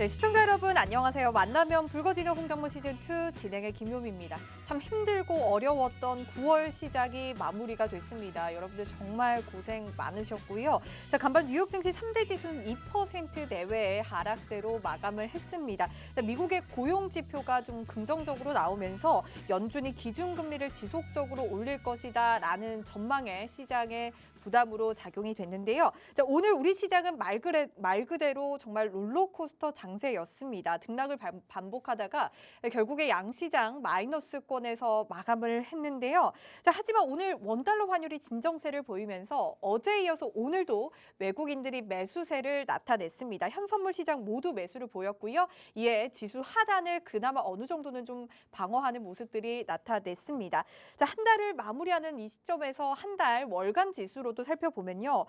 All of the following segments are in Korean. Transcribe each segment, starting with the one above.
네, 시청자 여러분 안녕하세요. 만나면 붉어지는 홍당무 시즌2 진행의 김효미입니다. 참 힘들고 어려웠던 9월 시작이 마무리가 됐습니다. 여러분들 정말 고생 많으셨고요. 자, 간밤 뉴욕 증시 3대 지수는 2% 내외의 하락세로 마감을 했습니다. 자, 미국의 고용 지표가 좀 긍정적으로 나오면서 연준이 기준금리를 지속적으로 올릴 것이다라는 전망에 시장에 부담으로 작용이 됐는데요. 자, 오늘 우리 시장은 말 그대로 정말 롤러코스터 장세였습니다. 등락을 반복하다가 결국에 양시장 마이너스권에서 마감을 했는데요. 자, 하지만 오늘 원달러 환율이 진정세를 보이면서 어제에 이어서 오늘도 외국인들이 매수세를 나타냈습니다. 현선물 시장 모두 매수를 보였고요. 이에 지수 하단을 그나마 어느 정도는 좀 방어하는 모습들이 나타냈습니다. 자, 한 달을 마무리하는 이 시점에서 한 달 월간 지수로도 살펴보면요.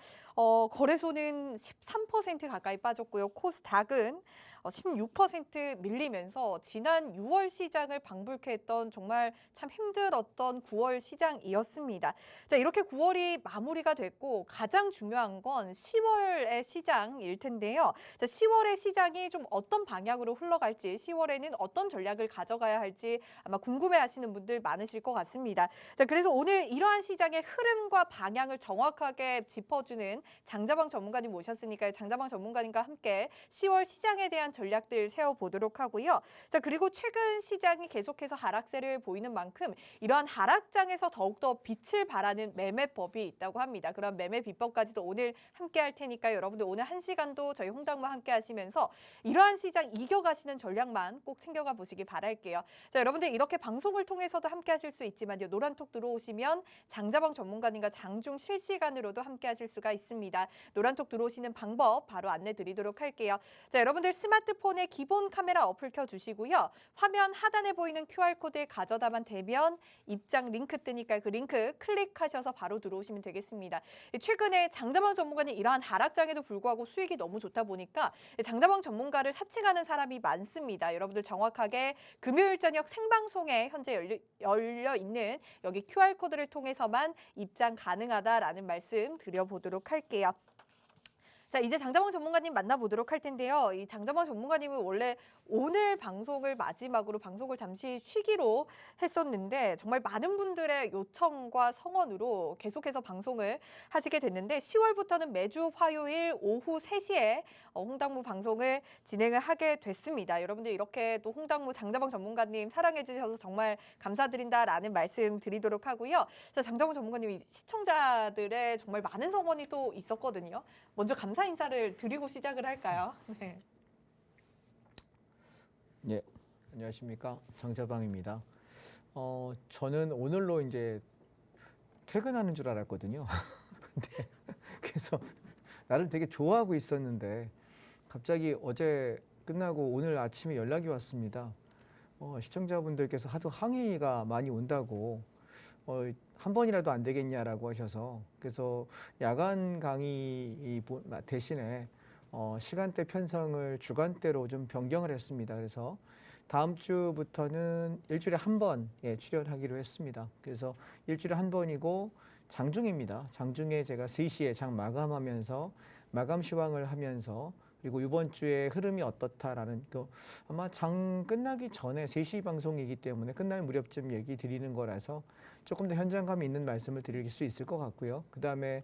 거래소는 13% 가까이 빠졌고요. 코스닥은 16% 밀리면서 지난 6월 시장을 방불케 했던 정말 참 힘들었던 9월 시장이었습니다. 자, 이렇게 9월이 마무리가 됐고 가장 중요한 건 10월의 시장일 텐데요. 자, 10월의 시장이 좀 어떤 방향으로 흘러갈지, 10월에는 어떤 전략을 가져가야 할지 아마 궁금해하시는 분들 많으실 것 같습니다. 자, 그래서 오늘 이러한 시장의 흐름과 방향을 정확하게 짚어주는 장자방 전문가님 모셨으니까요. 장자방 전문가님과 함께 10월 시장에 대한 전략들 세워보도록 하고요. 자, 그리고 최근 시장이 계속해서 하락세를 보이는 만큼 이러한 하락장에서 더욱더 빛을 발하는 매매법이 있다고 합니다. 그런 매매 비법까지도 오늘 함께 할 테니까요. 여러분들 오늘 1시간도 저희 홍당무와 함께 하시면서 이러한 시장 이겨가시는 전략만 꼭 챙겨가 보시기 바랄게요. 자, 여러분들 이렇게 방송을 통해서도 함께 하실 수 있지만요. 노란톡 들어오시면 장자방 전문가님과 장중 실시간으로도 함께 하실 수가 있습니다. 노란톡 들어오시는 방법 바로 안내 드리도록 할게요. 자, 여러분들 스마트폰에 기본 카메라 어플 켜주시고요. 화면 하단에 보이는 QR코드에 가져다만 대면 입장 링크 뜨니까 그 링크 클릭하셔서 바로 들어오시면 되겠습니다. 최근에 장자방 전문가님 이러한 하락장에도 불구하고 수익이 너무 좋다 보니까 장자방 전문가를 사칭하는 사람이 많습니다. 여러분들 정확하게 금요일 저녁 생방송에 현재 열려 있는 여기 QR코드를 통해서만 입장 가능하다라는 말씀 드려보도록 할게요. 자, 이제 장자방 전문가님 만나보도록 할 텐데요. 이 장자방 전문가님은 원래 오늘 방송을 마지막으로 방송을 잠시 쉬기로 했었는데 정말 많은 분들의 요청과 성원으로 계속해서 방송을 하시게 됐는데 10월부터는 매주 화요일 오후 3시에 홍당무 방송을 진행을 하게 됐습니다. 여러분들 이렇게 또 홍당무 장자방 전문가님 사랑해 주셔서 정말 감사드린다라는 말씀 드리도록 하고요. 자, 장자방 전문가님 시청자들의 정말 많은 성원이 또 있었거든요. 먼저 감사 인사를 드리고 시작을 할까요? 네. 예, 안녕하십니까, 장자방입니다. 저는 오늘로 이제 퇴근하는 줄 알았거든요. 근데 그래서 나를 되게 좋아하고 있었는데 갑자기 어제 끝나고 오늘 아침에 연락이 왔습니다. 시청자분들께서 하도 항의가 많이 온다고 한 번이라도 안 되겠냐라고 하셔서 그래서 야간 강의 대신에 시간대 편성을 주간대로 좀 변경을 했습니다. 그래서 다음 주부터는 일주일에 한 번 출연하기로 했습니다. 그래서 일주일에 한 번이고 장중입니다. 장중에 제가 3시에 장 마감하면서 마감 시황을 하면서 그리고 이번 주에 흐름이 어떻다라는 아마 장 끝나기 전에 3시 방송이기 때문에 끝날 무렵쯤 얘기 드리는 거라서 조금 더 현장감이 있는 말씀을 드릴 수 있을 것 같고요. 그다음에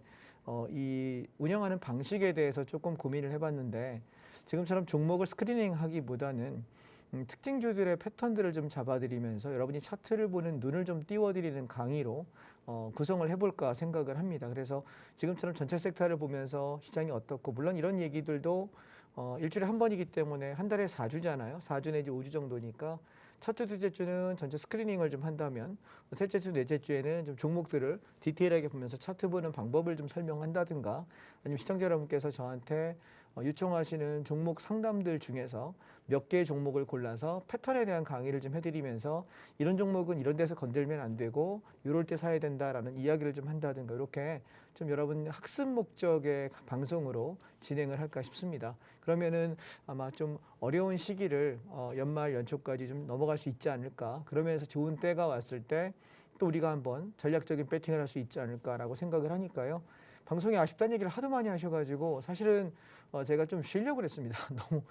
이 운영하는 방식에 대해서 조금 고민을 해봤는데 지금처럼 종목을 스크리닝하기보다는 특징주들의 패턴들을 좀 잡아드리면서 여러분이 차트를 보는 눈을 좀 띄워드리는 강의로 구성을 해볼까 생각을 합니다. 그래서 지금처럼 전체 섹터를 보면서 시장이 어떻고 물론 이런 얘기들도 일주일에 한 번이기 때문에 한 달에 4주잖아요. 4주 내지 5주 정도니까 첫 주, 둘째 주는 전체 스크리닝을 좀 한다면 셋째 주, 넷째 주에는 좀 종목들을 디테일하게 보면서 차트 보는 방법을 좀 설명한다든가 아니면 시청자 여러분께서 저한테 요청하시는 종목 상담들 중에서 몇 개의 종목을 골라서 패턴에 대한 강의를 좀 해드리면서 이런 종목은 이런 데서 건들면 안 되고 이럴 때 사야 된다라는 이야기를 좀 한다든가 이렇게 좀 여러분 학습 목적의 방송으로 진행을 할까 싶습니다. 그러면은 아마 좀 어려운 시기를 연말 연초까지 좀 넘어갈 수 있지 않을까. 그러면서 좋은 때가 왔을 때 또 우리가 한번 전략적인 배팅을 할 수 있지 않을까라고 생각을 하니까요. 방송이 아쉽다는 얘기를 하도 많이 하셔가지고 사실은 제가 좀 쉬려고 그랬습니다. 너무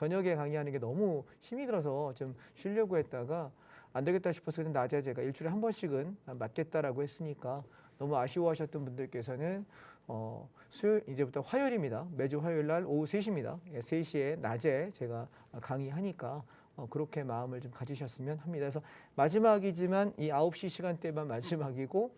저녁에 강의하는 게 너무 힘이 들어서 좀 쉬려고 했다가 안 되겠다 싶어서 낮에 제가 일주일에 한 번씩은 맡겠다라고 했으니까 너무 아쉬워하셨던 분들께서는 수요일 이제부터 화요일입니다. 매주 화요일 날 오후 3시입니다. 3시에 낮에 제가 강의하니까 그렇게 마음을 좀 가지셨으면 합니다. 그래서 마지막이지만 이 9시 시간대만 마지막이고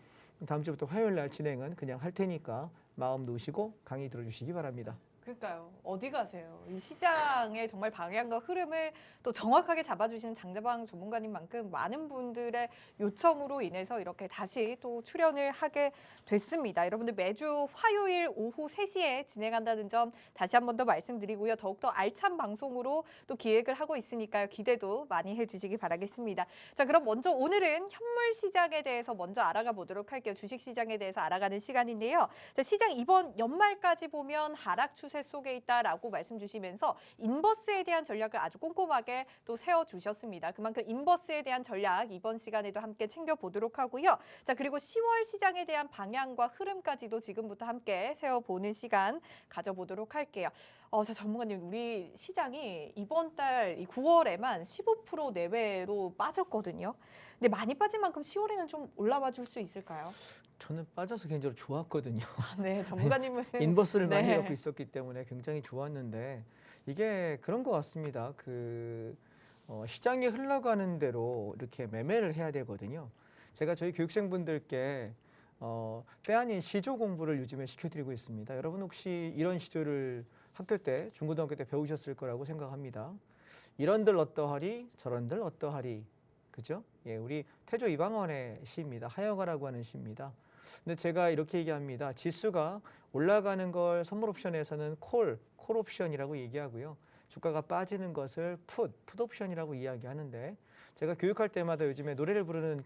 다음 주부터 화요일 날 진행은 그냥 할 테니까 마음 놓으시고 강의 들어주시기 바랍니다. 그러니까요. 어디 가세요? 이 시장의 정말 방향과 흐름을 또 정확하게 잡아주시는 장자방 전문가님만큼 많은 분들의 요청으로 인해서 이렇게 다시 또 출연을 하게 됐습니다. 여러분들 매주 화요일 오후 3시에 진행한다는 점 다시 한 번 더 말씀드리고요. 더욱더 알찬 방송으로 또 기획을 하고 있으니까요. 기대도 많이 해주시기 바라겠습니다. 자, 그럼 먼저 오늘은 현물 시장에 대해서 먼저 알아가 보도록 할게요. 주식 시장에 대해서 알아가는 시간인데요. 자, 시장 이번 연말까지 보면 하락 추세 속에 있다라고 말씀 주시면서 인버스에 대한 전략을 아주 꼼꼼하게 또 세워주셨습니다. 그만큼 인버스에 대한 전략 이번 시간에도 함께 챙겨보도록 하고요. 자, 그리고 10월 시장에 대한 방향과 흐름까지도 지금부터 함께 세워보는 시간 가져보도록 할게요. 자, 전문가님, 우리 시장이 이번 달 이 9월에만 15% 내외로 빠졌거든요. 근데 많이 빠진 만큼 10월에는 좀 올라와 줄 수 있을까요? 저는 빠져서 개인적으로 좋았거든요. 네, 전문가님은 인버스를 많이 네. 갖고 있었기 때문에 굉장히 좋았는데 이게 그런 것 같습니다. 시장이 흘러가는 대로 이렇게 매매를 해야 되거든요. 제가 저희 교육생분들께 때 아닌 시조 공부를 요즘에 시켜드리고 있습니다. 여러분 혹시 이런 시조를 학교 때, 중고등학교 때 배우셨을 거라고 생각합니다. 이런들 어떠하리, 저런들 어떠하리, 그죠? 예, 우리 태조 이방원의 시입니다. 하여가라고 하는 시입니다. 근데 제가 이렇게 얘기합니다. 지수가 올라가는 걸 선물 옵션에서는 콜 옵션이라고 얘기하고요. 주가가 빠지는 것을 풋 옵션이라고 이야기하는데 제가 교육할 때마다 요즘에 노래를 부르는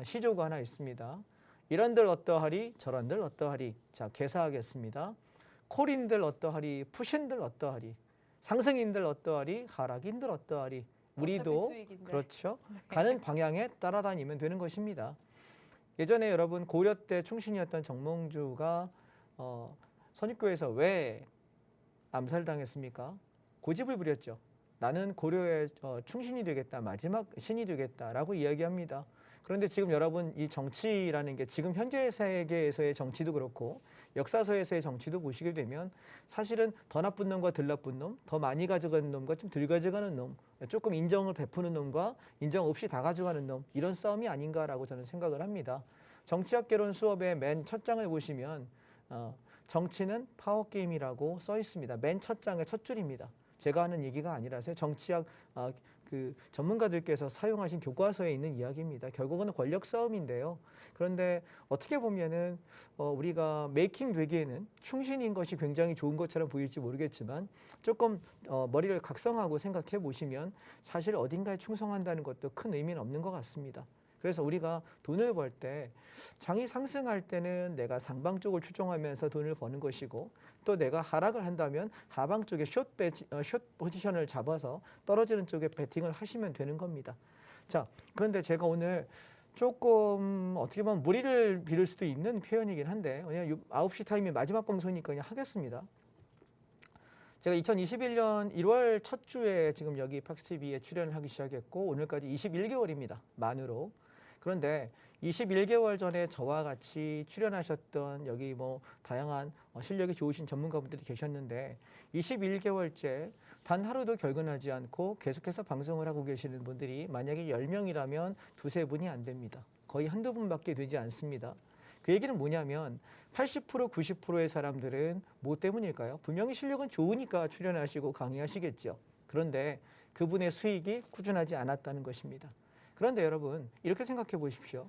시조가 하나 있습니다. 이런들 어떠하리, 저런들 어떠하리. 자, 개사하겠습니다. 콜인들 어떠하리, 풋인들 어떠하리. 상승인들 어떠하리, 하락인들 어떠하리. 우리도 그렇죠. 가는 방향에 따라다니면 되는 것입니다. 예전에 여러분 고려 때 충신이었던 정몽주가 선입교에서 왜 암살당했습니까? 고집을 부렸죠. 나는 고려의 충신이 되겠다, 마지막 신이 되겠다라고 이야기합니다. 그런데 지금 여러분 이 정치라는 게 지금 현재 세계에서의 정치도 그렇고 역사서에서의 정치도 보시게 되면 사실은 더 나쁜 놈과 덜 나쁜 놈, 더 많이 가져가는 놈과 좀 덜 가져가는 놈, 조금 인정을 베푸는 놈과 인정 없이 다 가져가는 놈, 이런 싸움이 아닌가라고 저는 생각을 합니다. 정치학개론 수업의 맨 첫 장을 보시면 정치는 파워게임이라고 써 있습니다. 맨 첫 장의 첫 줄입니다. 제가 하는 얘기가 아니라서요. 정치학 전문가들께서 사용하신 교과서에 있는 이야기입니다. 결국은 권력 싸움인데요. 그런데 어떻게 보면은 우리가 메이킹 되기에는 충신인 것이 굉장히 좋은 것처럼 보일지 모르겠지만 조금 머리를 각성하고 생각해 보시면 사실 어딘가에 충성한다는 것도 큰 의미는 없는 것 같습니다. 그래서 우리가 돈을 벌 때 장이 상승할 때는 내가 상방 쪽을 추종하면서 돈을 버는 것이고 또 내가 하락을 한다면 하방 쪽에 숏 포지션을 잡아서 떨어지는 쪽에 베팅을 하시면 되는 겁니다. 자, 그런데 제가 오늘 조금 어떻게 보면 무리를 빌을 수도 있는 표현이긴 한데 그냥 9시 타임이 마지막 방송이니까 그냥 하겠습니다. 제가 2021년 1월 첫 주에 지금 여기 팍스TV에 출연을 하기 시작했고 오늘까지 21개월입니다. 만으로. 그런데 21개월 전에 저와 같이 출연하셨던 여기 뭐 다양한 실력이 좋으신 전문가분들이 계셨는데 21개월째 단 하루도 결근하지 않고 계속해서 방송을 하고 계시는 분들이 만약에 10명이라면 두세 분이 안 됩니다. 거의 한두 분밖에 되지 않습니다. 그 얘기는 뭐냐면 80% 90%의 사람들은 뭐 때문일까요? 분명히 실력은 좋으니까 출연하시고 강의하시겠죠. 그런데 그분의 수익이 꾸준하지 않았다는 것입니다. 그런데 여러분 이렇게 생각해 보십시오.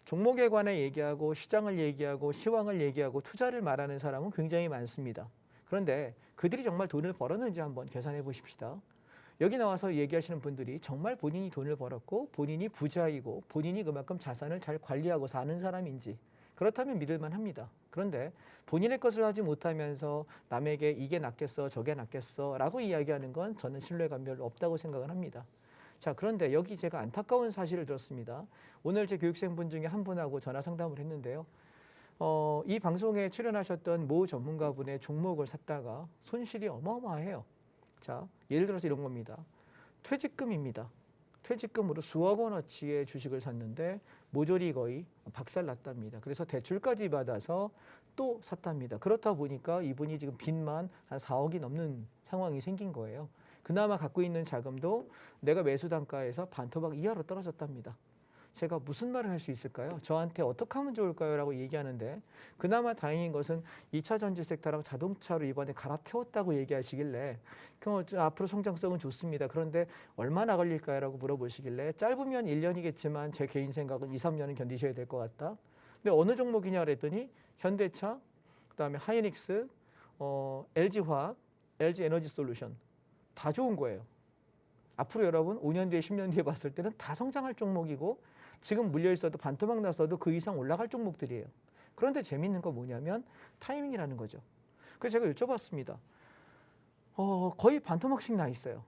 종목에 관해 얘기하고 시장을 얘기하고 시황을 얘기하고 투자를 말하는 사람은 굉장히 많습니다. 그런데 그들이 정말 돈을 벌었는지 한번 계산해 보십시다. 여기 나와서 얘기하시는 분들이 정말 본인이 돈을 벌었고 본인이 부자이고 본인이 그만큼 자산을 잘 관리하고 사는 사람인지 그렇다면 믿을만 합니다. 그런데 본인의 것을 하지 못하면서 남에게 이게 낫겠어 저게 낫겠어 라고 이야기하는 건 저는 신뢰감 별로 없다고 생각을 합니다. 자, 그런데 여기 제가 안타까운 사실을 들었습니다. 오늘 제 교육생분 중에 한 분하고 전화 상담을 했는데요. 이 방송에 출연하셨던 모 전문가분의 종목을 샀다가 손실이 어마어마해요. 자, 예를 들어서 이런 겁니다. 퇴직금입니다. 퇴직금으로 수억 원어치의 주식을 샀는데 모조리 거의 박살났답니다. 그래서 대출까지 받아서 또 샀답니다. 그렇다 보니까 이분이 지금 빚만 한 4억이 넘는 상황이 생긴 거예요. 그나마 갖고 있는 자금도 내가 매수 단가에서 반토막 이하로 떨어졌답니다. 제가 무슨 말을 할 수 있을까요? 저한테 어떻게 하면 좋을까요? 라고 얘기하는데 그나마 다행인 것은 2차 전지 섹터랑 자동차로 이번에 갈아태웠다고 얘기하시길래 그럼 앞으로 성장성은 좋습니다. 그런데 얼마나 걸릴까요? 라고 물어보시길래 짧으면 1년이겠지만 제 개인 생각은 2, 3년은 견디셔야 될 것 같다. 근데 어느 종목이냐 그랬더니 현대차, 그다음에 하이닉스, LG화학, LG에너지솔루션 다 좋은 거예요. 앞으로 여러분 5년 뒤에 10년 뒤에 봤을 때는 다 성장할 종목이고 지금 물려 있어도 반토막 났어도 그 이상 올라갈 종목들이에요. 그런데 재밌는 건 뭐냐면 타이밍이라는 거죠. 그래서 제가 여쭤봤습니다. 거의 반토막씩 나 있어요.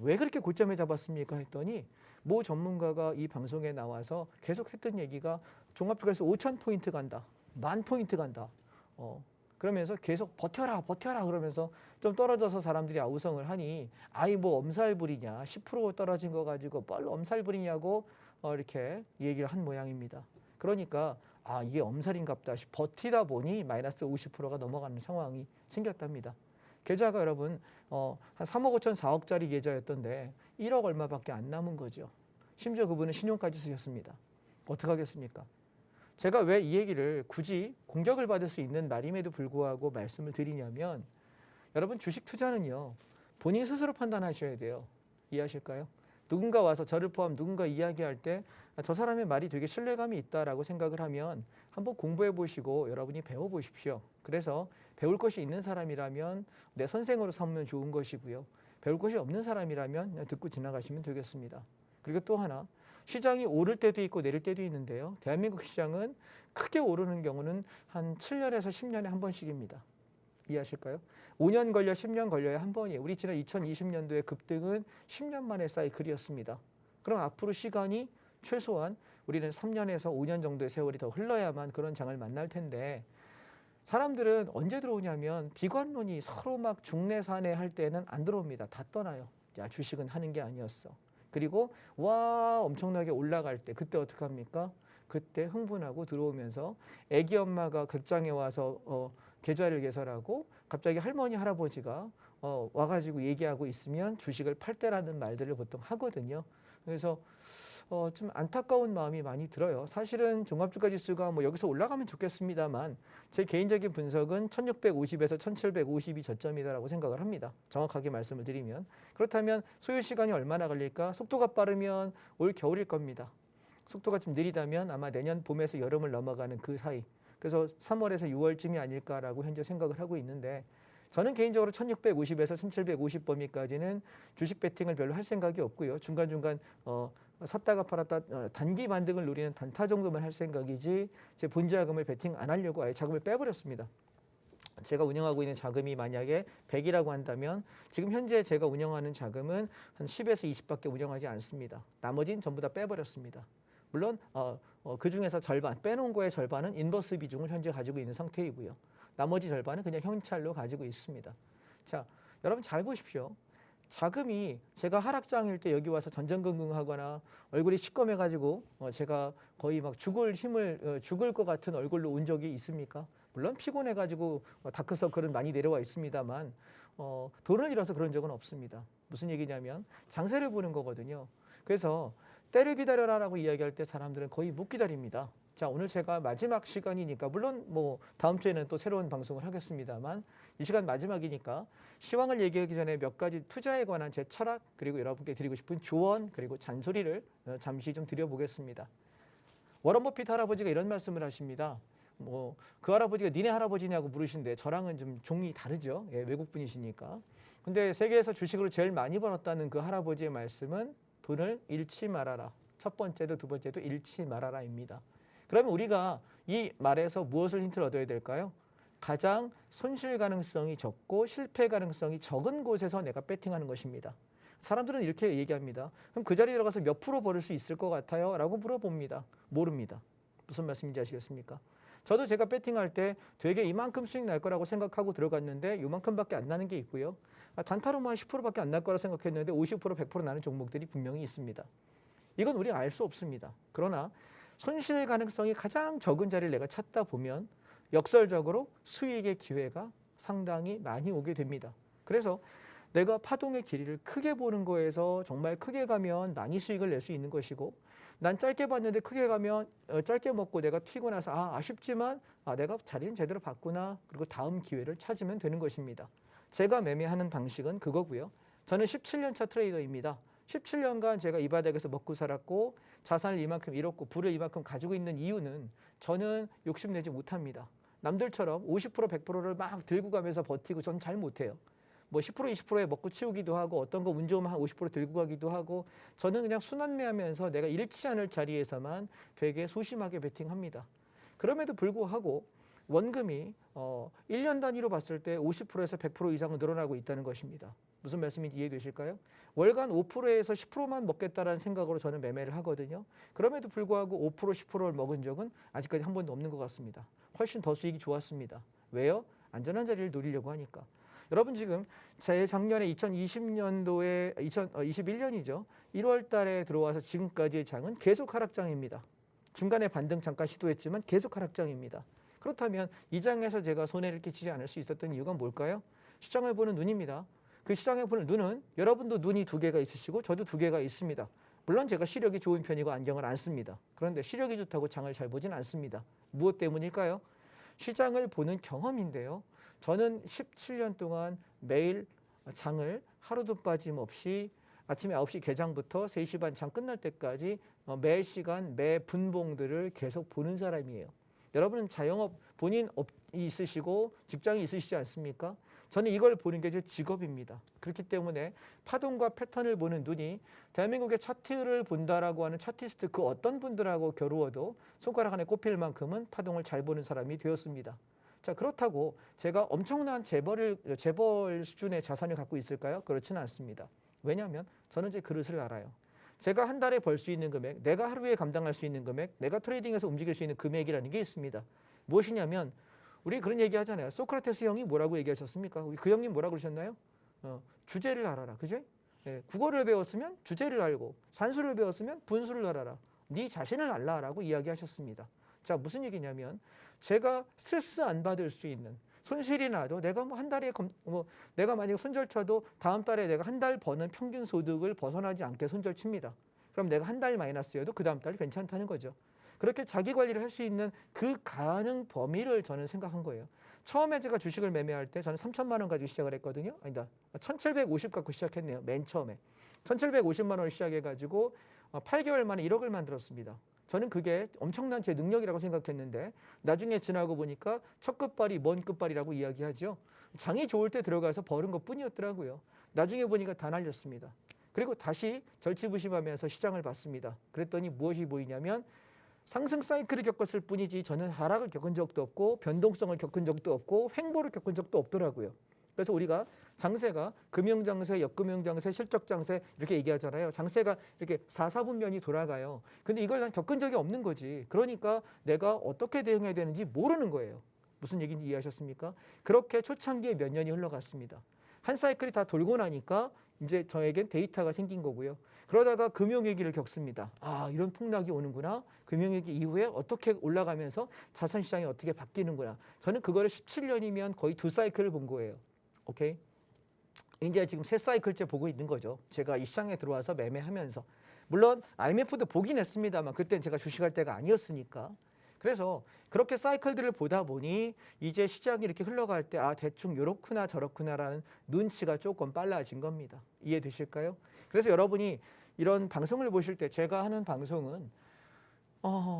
왜 그렇게 고점에 잡았습니까? 했더니 모 전문가가 이 방송에 나와서 계속 했던 얘기가 종합주가에서 5,000포인트 간다. 10,000포인트 간다. 그러면서 계속 버텨라 그러면서 좀 떨어져서 사람들이 아우성을 하니 아이 뭐 엄살부리냐 10% 떨어진 거 가지고 뭘 엄살부리냐고 이렇게 얘기를 한 모양입니다. 그러니까 이게 엄살인갑다 버티다 보니 마이너스 50%가 넘어가는 상황이 생겼답니다. 계좌가 여러분 한 3억 5천 4억짜리 계좌였던데 1억 얼마밖에 안 남은 거죠. 심지어 그분은 신용까지 쓰셨습니다. 어떻게 하겠습니까? 제가 왜 이 얘기를 굳이 공격을 받을 수 있는 말임에도 불구하고 말씀을 드리냐면 여러분 주식 투자는요. 본인 스스로 판단하셔야 돼요. 이해하실까요? 누군가 와서 저를 포함 누군가 이야기할 때 저 사람의 말이 되게 신뢰감이 있다라고 생각을 하면 한번 공부해 보시고 여러분이 배워 보십시오. 그래서 배울 것이 있는 사람이라면 내 선생으로 삼으면 좋은 것이고요. 배울 것이 없는 사람이라면 그냥 듣고 지나가시면 되겠습니다. 그리고 또 하나 시장이 오를 때도 있고 내릴 때도 있는데요. 대한민국 시장은 크게 오르는 경우는 한 7년에서 10년에 한 번씩입니다. 이해하실까요? 5년 걸려 10년 걸려야 한 번이에요. 우리 지난 2020년도의 급등은 10년 만의 사이클이었습니다. 그럼 앞으로 시간이 최소한 우리는 3년에서 5년 정도의 세월이 더 흘러야만 그런 장을 만날 텐데 사람들은 언제 들어오냐면 비관론이 서로 막 중내산해 할 때는 안 들어옵니다. 다 떠나요. 야, 주식은 하는 게 아니었어. 그리고 와 엄청나게 올라갈 때 그때 어떻게 합니까? 그때 흥분하고 들어오면서 애기 엄마가 극장에 와서 계좌를 개설하고 갑자기 할머니 할아버지가 와가지고 얘기하고 있으면 주식을 팔 때라는 말들을 보통 하거든요. 그래서 좀 안타까운 마음이 많이 들어요. 사실은 종합주가지수가 뭐 여기서 올라가면 좋겠습니다만 제 개인적인 분석은 1650에서 1750이 저점이다라고 생각을 합니다. 정확하게 말씀을 드리면. 그렇다면 소요 시간이 얼마나 걸릴까? 속도가 빠르면 올 겨울일 겁니다. 속도가 좀 느리다면 아마 내년 봄에서 여름을 넘어가는 그 사이. 그래서 3월에서 6월쯤이 아닐까라고 현재 생각을 하고 있는데 저는 개인적으로 1650에서 1750 범위까지는 주식 배팅을 별로 할 생각이 없고요. 중간중간 샀다가 팔았다 단기 반등을 노리는 단타 정도만 할 생각이지 제 본자금을 배팅 안 하려고 아예 자금을 빼버렸습니다. 제가 운영하고 있는 자금이 만약에 100이라고 한다면 지금 현재 제가 운영하는 자금은 한 10에서 20밖에 운영하지 않습니다. 나머지는 전부 다 빼버렸습니다. 물론 그중에서 절반, 빼놓은 거의 절반은 인버스 비중을 현재 가지고 있는 상태이고요. 나머지 절반은 그냥 현찰로 가지고 있습니다. 자, 여러분 잘 보십시오. 자금이 제가 하락장일 때 여기 와서 전전긍긍하거나 얼굴이 시꺼매가지고 제가 거의 막 죽을 것 같은 얼굴로 온 적이 있습니까? 물론 피곤해가지고 다크서클은 많이 내려와 있습니다만 돈을 잃어서 그런 적은 없습니다. 무슨 얘기냐면 장세를 보는 거거든요. 그래서 때를 기다려라라고 이야기할 때 사람들은 거의 못 기다립니다. 자, 오늘 제가 마지막 시간이니까 물론 뭐 다음 주에는 또 새로운 방송을 하겠습니다만 이 시간 마지막이니까 시황을 얘기하기 전에 몇 가지 투자에 관한 제 철학 그리고 여러분께 드리고 싶은 조언 그리고 잔소리를 잠시 좀 드려보겠습니다. 워런 버핏 할아버지가 이런 말씀을 하십니다. 뭐 그 할아버지가 니네 할아버지냐고 물으신데 저랑은 좀 종이 다르죠. 예, 외국 분이시니까. 근데 세계에서 주식으로 제일 많이 벌었다는 그 할아버지의 말씀은 돈을 잃지 말아라. 첫 번째도 두 번째도 잃지 말아라입니다. 그러면 우리가 이 말에서 무엇을 힌트를 얻어야 될까요? 가장 손실 가능성이 적고 실패 가능성이 적은 곳에서 내가 배팅하는 것입니다. 사람들은 이렇게 얘기합니다. 그럼 그 자리에 들어가서 몇 프로 벌을 수 있을 것 같아요? 라고 물어봅니다. 모릅니다. 무슨 말씀인지 아시겠습니까? 저도 제가 배팅할 때 되게 이만큼 수익 날 거라고 생각하고 들어갔는데 이만큼밖에 안 나는 게 있고요. 단타로만 10%밖에 안 날 거라 생각했는데 50% 100% 나는 종목들이 분명히 있습니다. 이건 우리가 알 수 없습니다. 그러나 손실의 가능성이 가장 적은 자리를 내가 찾다 보면 역설적으로 수익의 기회가 상당히 많이 오게 됩니다. 그래서 내가 파동의 길이를 크게 보는 거에서 정말 크게 가면 많이 수익을 낼 수 있는 것이고, 난 짧게 봤는데 크게 가면 짧게 먹고 내가 튀고 나서 아쉽지만 내가 자리는 제대로 봤구나, 그리고 다음 기회를 찾으면 되는 것입니다. 제가 매매하는 방식은 그거고요. 저는 17년 차 트레이더입니다. 17년간 제가 이 바닥에서 먹고 살았고 자산을 이만큼 잃었고 부를 이만큼 가지고 있는 이유는 저는 욕심내지 못합니다. 남들처럼 50% 100%를 막 들고 가면서 버티고 전 잘 못해요. 뭐 10% 20%에 먹고 치우기도 하고 어떤 거 운 좋으면 한 50% 들고 가기도 하고, 저는 그냥 순환매하면서 내가 잃지 않을 자리에서만 되게 소심하게 베팅합니다. 그럼에도 불구하고 원금이 1년 단위로 봤을 때 50%에서 100% 이상은 늘어나고 있다는 것입니다. 무슨 말씀인지 이해되실까요? 월간 5%에서 10%만 먹겠다라는 생각으로 저는 매매를 하거든요. 그럼에도 불구하고 5% 10%를 먹은 적은 아직까지 한 번도 없는 것 같습니다. 훨씬 더 수익이 좋았습니다. 왜요? 안전한 자리를 노리려고 하니까. 여러분, 지금 제 작년에 2020년도에 2021년이죠. 1월 달에 들어와서 지금까지의 장은 계속 하락장입니다. 중간에 반등 잠깐 시도했지만 계속 하락장입니다. 그렇다면 이 장에서 제가 손해를 끼치지 않을 수 있었던 이유가 뭘까요? 시장을 보는 눈입니다. 그 시장에 보는 눈은 여러분도 눈이 두 개가 있으시고 저도 두 개가 있습니다. 물론 제가 시력이 좋은 편이고 안경을 안 씁니다. 그런데 시력이 좋다고 장을 잘 보진 않습니다. 무엇 때문일까요? 시장을 보는 경험인데요. 저는 17년 동안 매일 장을 하루도 빠짐없이 아침에 9시 개장부터 3시 반 장 끝날 때까지 매 시간 매 분봉들을 계속 보는 사람이에요. 여러분은 자영업 본인 업이 있으시고 직장이 있으시지 않습니까? 저는 이걸 보는 게 제 직업입니다. 그렇기 때문에 파동과 패턴을 보는 눈이 대한민국의 차트를 본다라고 하는 차티스트 그 어떤 분들하고 겨루어도 손가락 안에 꼽힐 만큼은 파동을 잘 보는 사람이 되었습니다. 자, 그렇다고 제가 엄청난 재벌 수준의 자산을 갖고 있을까요? 그렇지는 않습니다. 왜냐하면 저는 제 그릇을 알아요. 제가 한 달에 벌 수 있는 금액, 내가 하루에 감당할 수 있는 금액, 내가 트레이딩에서 움직일 수 있는 금액이라는 게 있습니다. 무엇이냐면 우리 그런 얘기 하잖아요. 소크라테스 형이 뭐라고 얘기하셨습니까? 그 형님 뭐라고 그러셨나요? 주제를 알아라. 그죠? 네, 국어를 배웠으면 주제를 알고, 산수를 배웠으면 분수를 알아라. 네 자신을 알라라고 이야기하셨습니다. 자, 무슨 얘기냐면 제가 스트레스 안 받을 수 있는, 손실이 나도 내가 뭐 한 달에 내가 만약에 손절 쳐도 다음 달에 내가 한 달 버는 평균 소득을 벗어나지 않게 손절 칩니다. 그럼 내가 한 달 마이너스여도 그 다음 달 괜찮다는 거죠. 그렇게 자기 관리를 할 수 있는 그 가능 범위를 저는 생각한 거예요. 처음에 제가 주식을 매매할 때 저는 3천만 원 가지고 시작을 했거든요. 아니다, 1750 갖고 시작했네요. 맨 처음에 1750만 원을 시작해가지고 8개월 만에 1억을 만들었습니다. 저는 그게 엄청난 제 능력이라고 생각했는데 나중에 지나고 보니까 첫 끝발이 먼 끝발이라고 이야기하죠. 장이 좋을 때 들어가서 버는 것뿐이었더라고요. 나중에 보니까 다 날렸습니다. 그리고 다시 절치부심하면서 시장을 봤습니다. 그랬더니 무엇이 보이냐면 상승 사이클을 겪었을 뿐이지 저는 하락을 겪은 적도 없고 변동성을 겪은 적도 없고 횡보를 겪은 적도 없더라고요. 그래서 우리가 장세가 금융장세, 역금융장세, 실적장세 이렇게 얘기하잖아요. 장세가 이렇게 4사분면이 돌아가요. 근데 이걸 난 겪은 적이 없는 거지. 그러니까 내가 어떻게 대응해야 되는지 모르는 거예요. 무슨 얘기인지 이해하셨습니까? 그렇게 초창기에 몇 년이 흘러갔습니다. 한 사이클이 다 돌고 나니까 이제 저에겐 데이터가 생긴 거고요. 그러다가 금융위기를 겪습니다. 이런 폭락이 오는구나. 금융위기 이후에 어떻게 올라가면서 자산시장이 어떻게 바뀌는구나. 저는 그거를 17년이면 거의 2사이클을 본 거예요. 오케이? 이제 지금 3사이클째 보고 있는 거죠. 제가 이 시장에 들어와서 매매하면서. 물론 IMF도 보긴 했습니다만 그때는 제가 주식할 때가 아니었으니까. 그래서 그렇게 사이클들을 보다 보니 이제 시장이 이렇게 흘러갈 때 대충 요렇구나 저렇구나라는 눈치가 조금 빨라진 겁니다. 이해되실까요? 그래서 여러분이 이런 방송을 보실 때 제가 하는 방송은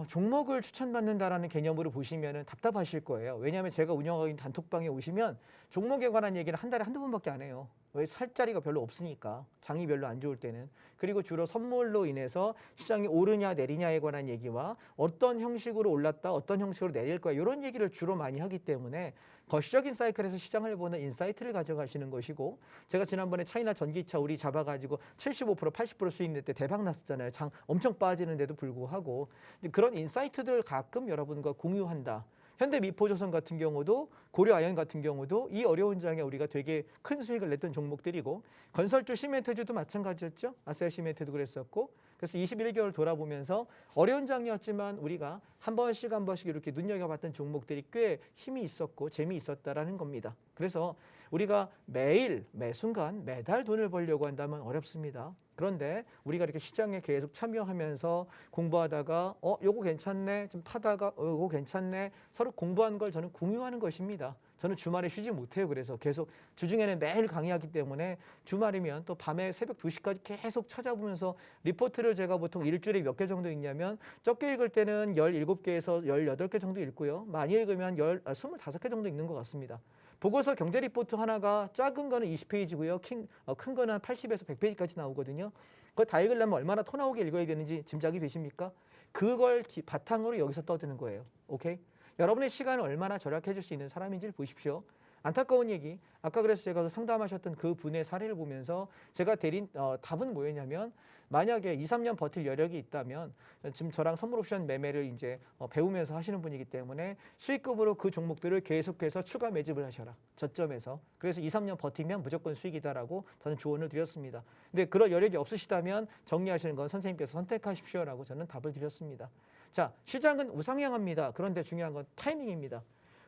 종목을 추천받는다라는 개념으로 보시면 답답하실 거예요. 왜냐하면 제가 운영하고 있는 단톡방에 오시면 종목에 관한 얘기는 한 달에 한두 번밖에 안 해요. 왜? 살 자리가 별로 없으니까. 장이 별로 안 좋을 때는. 그리고 주로 선물로 인해서 시장이 오르냐 내리냐에 관한 얘기와 어떤 형식으로 올랐다 어떤 형식으로 내릴 거야 이런 얘기를 주로 많이 하기 때문에 거시적인 사이클에서 시장을 보는 인사이트를 가져가시는 것이고, 제가 지난번에 차이나 전기차 우리 잡아가지고 75% 80% 수익 낼 때 대박 났었잖아요. 장 엄청 빠지는데도 불구하고. 그런 인사이트들을 가끔 여러분과 공유한다. 현대미포조선 같은 경우도 고려아연 같은 경우도 이 어려운 장에 우리가 되게 큰 수익을 냈던 종목들이고 건설주 시멘트주도 마찬가지였죠. 아세아 시멘트도 그랬었고 그래서 21개월 돌아보면서 어려운 장이었지만 우리가 한 번씩 이렇게 눈여겨봤던 종목들이 꽤 힘이 있었고 재미있었다라는 겁니다. 그래서 우리가 매일 매순간 매달 돈을 벌려고 한다면 어렵습니다. 그런데 우리가 이렇게 시장에 계속 참여하면서 공부하다가 요거 괜찮네 좀 타다가 요거 괜찮네 서로 공부한 걸 저는 공유하는 것입니다. 저는 주말에 쉬지 못해요. 그래서 계속 주중에는 매일 강의하기 때문에 주말이면 또 밤에 새벽 2시까지 계속 찾아보면서 리포트를 제가 보통 일주일에 몇 개 정도 읽냐면 적게 읽을 때는 17개에서 18개 정도 읽고요. 많이 읽으면 25개 정도 읽는 것 같습니다. 보고서 경제 리포트 하나가 작은 거는 20페이지고요. 큰 거는 80에서 100페이지까지 나오거든요. 그거 다 읽으려면 얼마나 토 나오게 읽어야 되는지 짐작이 되십니까? 그걸 바탕으로 여기서 떠드는 거예요. 오케이? 여러분의 시간을 얼마나 절약해 줄 수 있는 사람인지를 보십시오. 안타까운 얘기. 아까 그래서 제가 상담하셨던 그 분의 사례를 보면서 제가 드린 답은 뭐였냐면 만약에 2, 3년 버틸 여력이 있다면 지금 저랑 선물 옵션 매매를 이제 배우면서 하시는 분이기 때문에 수익급으로 그 종목들을 계속해서 추가 매집을 하셔라. 저점에서. 그래서 2, 3년 버티면 무조건 수익이다라고 저는 조언을 드렸습니다. 근데 그런 여력이 없으시다면 정리하시는 건 선생님께서 선택하십시오라고 저는 답을 드렸습니다. 자, 시장은 우상향합니다. 그런데 중요한 건 타이밍입니다.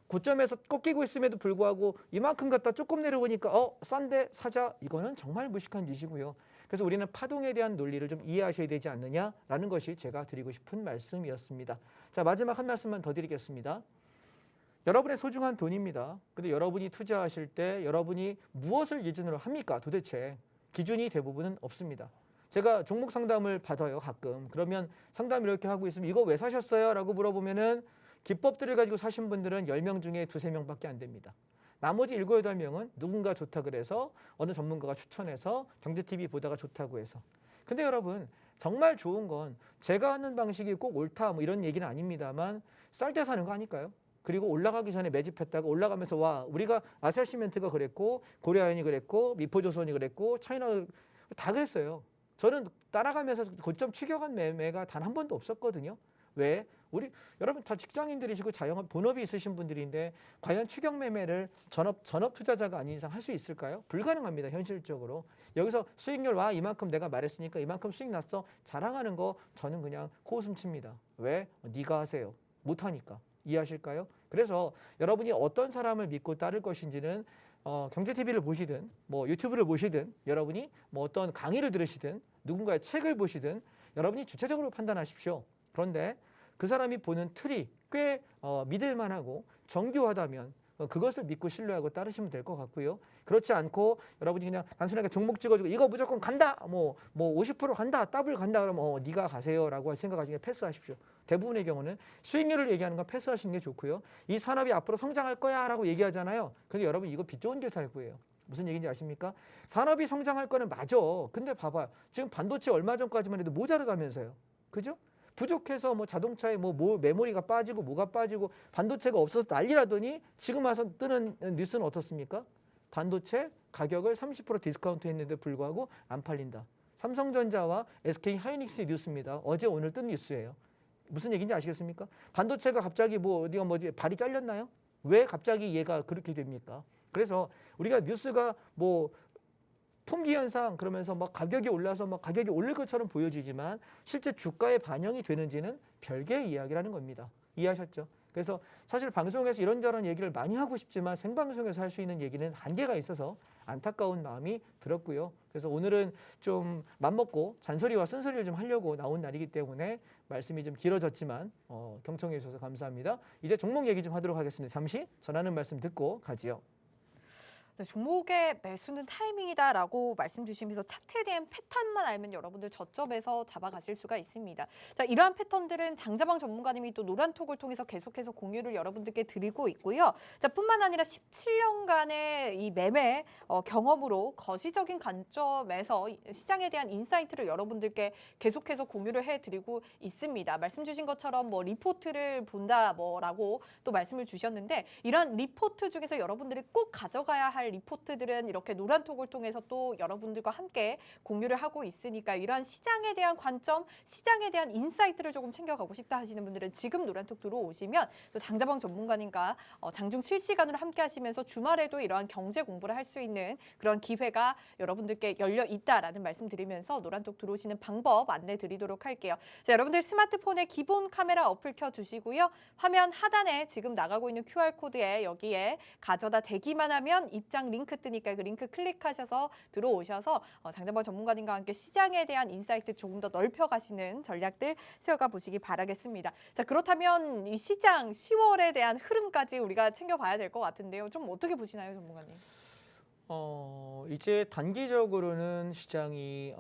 고점에서 꺾이고 있음에도 불구하고 이만큼 갖다 조금 내려오니까 싼데 사자 이거는 정말 무식한 짓이고요. 그래서 우리는 파동에 대한 논리를 좀 이해하셔야 되지 않느냐라는 것이 제가 드리고 싶은 말씀이었습니다. 자, 마지막 한 말씀만 더 드리겠습니다. 여러분의 소중한 돈입니다. 근데 여러분이 투자하실 때 여러분이 무엇을 기준으로 합니까? 도대체 기준이 대부분은 없습니다. 제가 종목 상담을 받아요, 가끔. 그러면 상담 이렇게 하고 있으면 이거 왜 사셨어요? 라고 물어보면은 기법들을 가지고 사신 분들은 10명 중에 2~3명밖에 안 됩니다. 나머지 7, 8명은 누군가 좋다 그래서 어느 전문가가 추천해서 경제TV 보다가 좋다고 해서. 근데 여러분 정말 좋은 건 제가 하는 방식이 꼭 옳다 뭐 이런 얘기는 아닙니다만 쌀 때 사는 거 아닐까요? 그리고 올라가기 전에 매집했다가 올라가면서 와 우리가 아시아시멘트가 그랬고 고려아연이 그랬고 미포조선이 그랬고 차이나 다 그랬어요. 저는 따라가면서 고점 추격한 매매가 단 한 번도 없었거든요. 왜? 우리 여러분 다 직장인들이시고 자영업 본업이 있으신 분들인데 과연 추격 매매를 전업 투자자가 아닌 이상 할 수 있을까요? 불가능합니다. 현실적으로. 여기서 수익률 와 이만큼 내가 말했으니까 이만큼 수익 났어 자랑하는 거 저는 그냥 코웃음 칩니다. 왜? 네가 하세요. 못하니까. 이해하실까요? 그래서 여러분이 어떤 사람을 믿고 따를 것인지는 경제TV를 보시든 뭐 유튜브를 보시든 여러분이 뭐 어떤 강의를 들으시든 누군가의 책을 보시든 여러분이 주체적으로 판단하십시오. 그런데 그 사람이 보는 틀이 꽤 믿을만하고 정교하다면 그것을 믿고 신뢰하고 따르시면 될 것 같고요. 그렇지 않고 여러분이 그냥 단순하게 종목 찍어주고 이거 무조건 간다, 뭐 50% 간다, 더블 간다 그러면 네가 가세요라고 생각하시면 패스하십시오. 대부분의 경우는 수익률을 얘기하는 건 패스하시는 게 좋고요. 이 산업이 앞으로 성장할 거야라고 얘기하잖아요. 근데 여러분 이거 빚 좋은 길 살 거예요. 무슨 얘기인지 아십니까? 산업이 성장할 거는 맞아. 근데 봐봐. 지금 반도체 얼마 전까지만 해도 모자르다면서요. 그죠? 부족해서 뭐 자동차에 뭐 메모리가 빠지고 뭐가 빠지고 반도체가 없어서 난리라더니 지금 와서 뜨는 뉴스는 어떻습니까? 반도체 가격을 30% 디스카운트 했는데 불구하고 안 팔린다. 삼성전자와 SK 하이닉스 뉴스입니다. 어제 오늘 뜬 뉴스예요. 무슨 얘기인지 아시겠습니까? 반도체가 갑자기 어디가 발이 잘렸나요? 왜 갑자기 얘가 그렇게 됩니까? 그래서 우리가 뉴스가 품귀 현상 그러면서 가격이 올라서 가격이 오를 것처럼 보여지지만 실제 주가에 반영이 되는지는 별개의 이야기라는 겁니다. 이해하셨죠? 그래서 사실 방송에서 이런저런 얘기를 많이 하고 싶지만 생방송에서 할 수 있는 얘기는 한계가 있어서 안타까운 마음이 들었고요. 그래서 오늘은 좀 맘먹고 잔소리와 쓴소리를 좀 하려고 나온 날이기 때문에 말씀이 좀 길어졌지만 경청해 주셔서 감사합니다. 이제 종목 얘기 좀 하도록 하겠습니다. 잠시 전하는 말씀 듣고 가지요. 네, 종목의 매수는 타이밍이다라고 말씀 주시면서 차트에 대한 패턴만 알면 여러분들 저점에서 잡아가실 수가 있습니다. 자, 이러한 패턴들은 장자방 전문가님이 또 노란톡을 통해서 계속해서 공유를 여러분들께 드리고 있고요. 자, 뿐만 아니라 17년간의 이 매매 경험으로 거시적인 관점에서 시장에 대한 인사이트를 여러분들께 계속해서 공유를 해드리고 있습니다. 말씀 주신 것처럼 리포트를 본다 라고 또 말씀을 주셨는데 이런 리포트 중에서 여러분들이 꼭 가져가야 할 할 리포트들은 이렇게 노란톡을 통해서 또 여러분들과 함께 공유를 하고 있으니까 이러한 시장에 대한 관점, 시장에 대한 인사이트를 조금 챙겨가고 싶다 하시는 분들은 지금 노란톡 들어오시면 또 장자방 전문가님과 장중 실시간으로 함께 하시면서 주말에도 이러한 경제 공부를 할 수 있는 그런 기회가 여러분들께 열려 있다라는 말씀 드리면서 노란톡 들어오시는 방법 안내 드리도록 할게요. 자, 여러분들 스마트폰에 기본 카메라 어플 켜주시고요. 화면 하단에 지금 나가고 있는 QR코드에 여기에 가져다 대기만 하면 입장 링크 뜨니까 그 링크 클릭하셔서 들어오셔서 장자방 전문가님과 함께 시장에 대한 인사이트 조금 더 넓혀가시는 전략들 세워가 보시기 바라겠습니다. 자, 그렇다면 이 시장 10월에 대한 흐름까지 우리가 챙겨봐야 될 것 같은데요. 좀 어떻게 보시나요, 전문가님? 이제 단기적으로는 시장이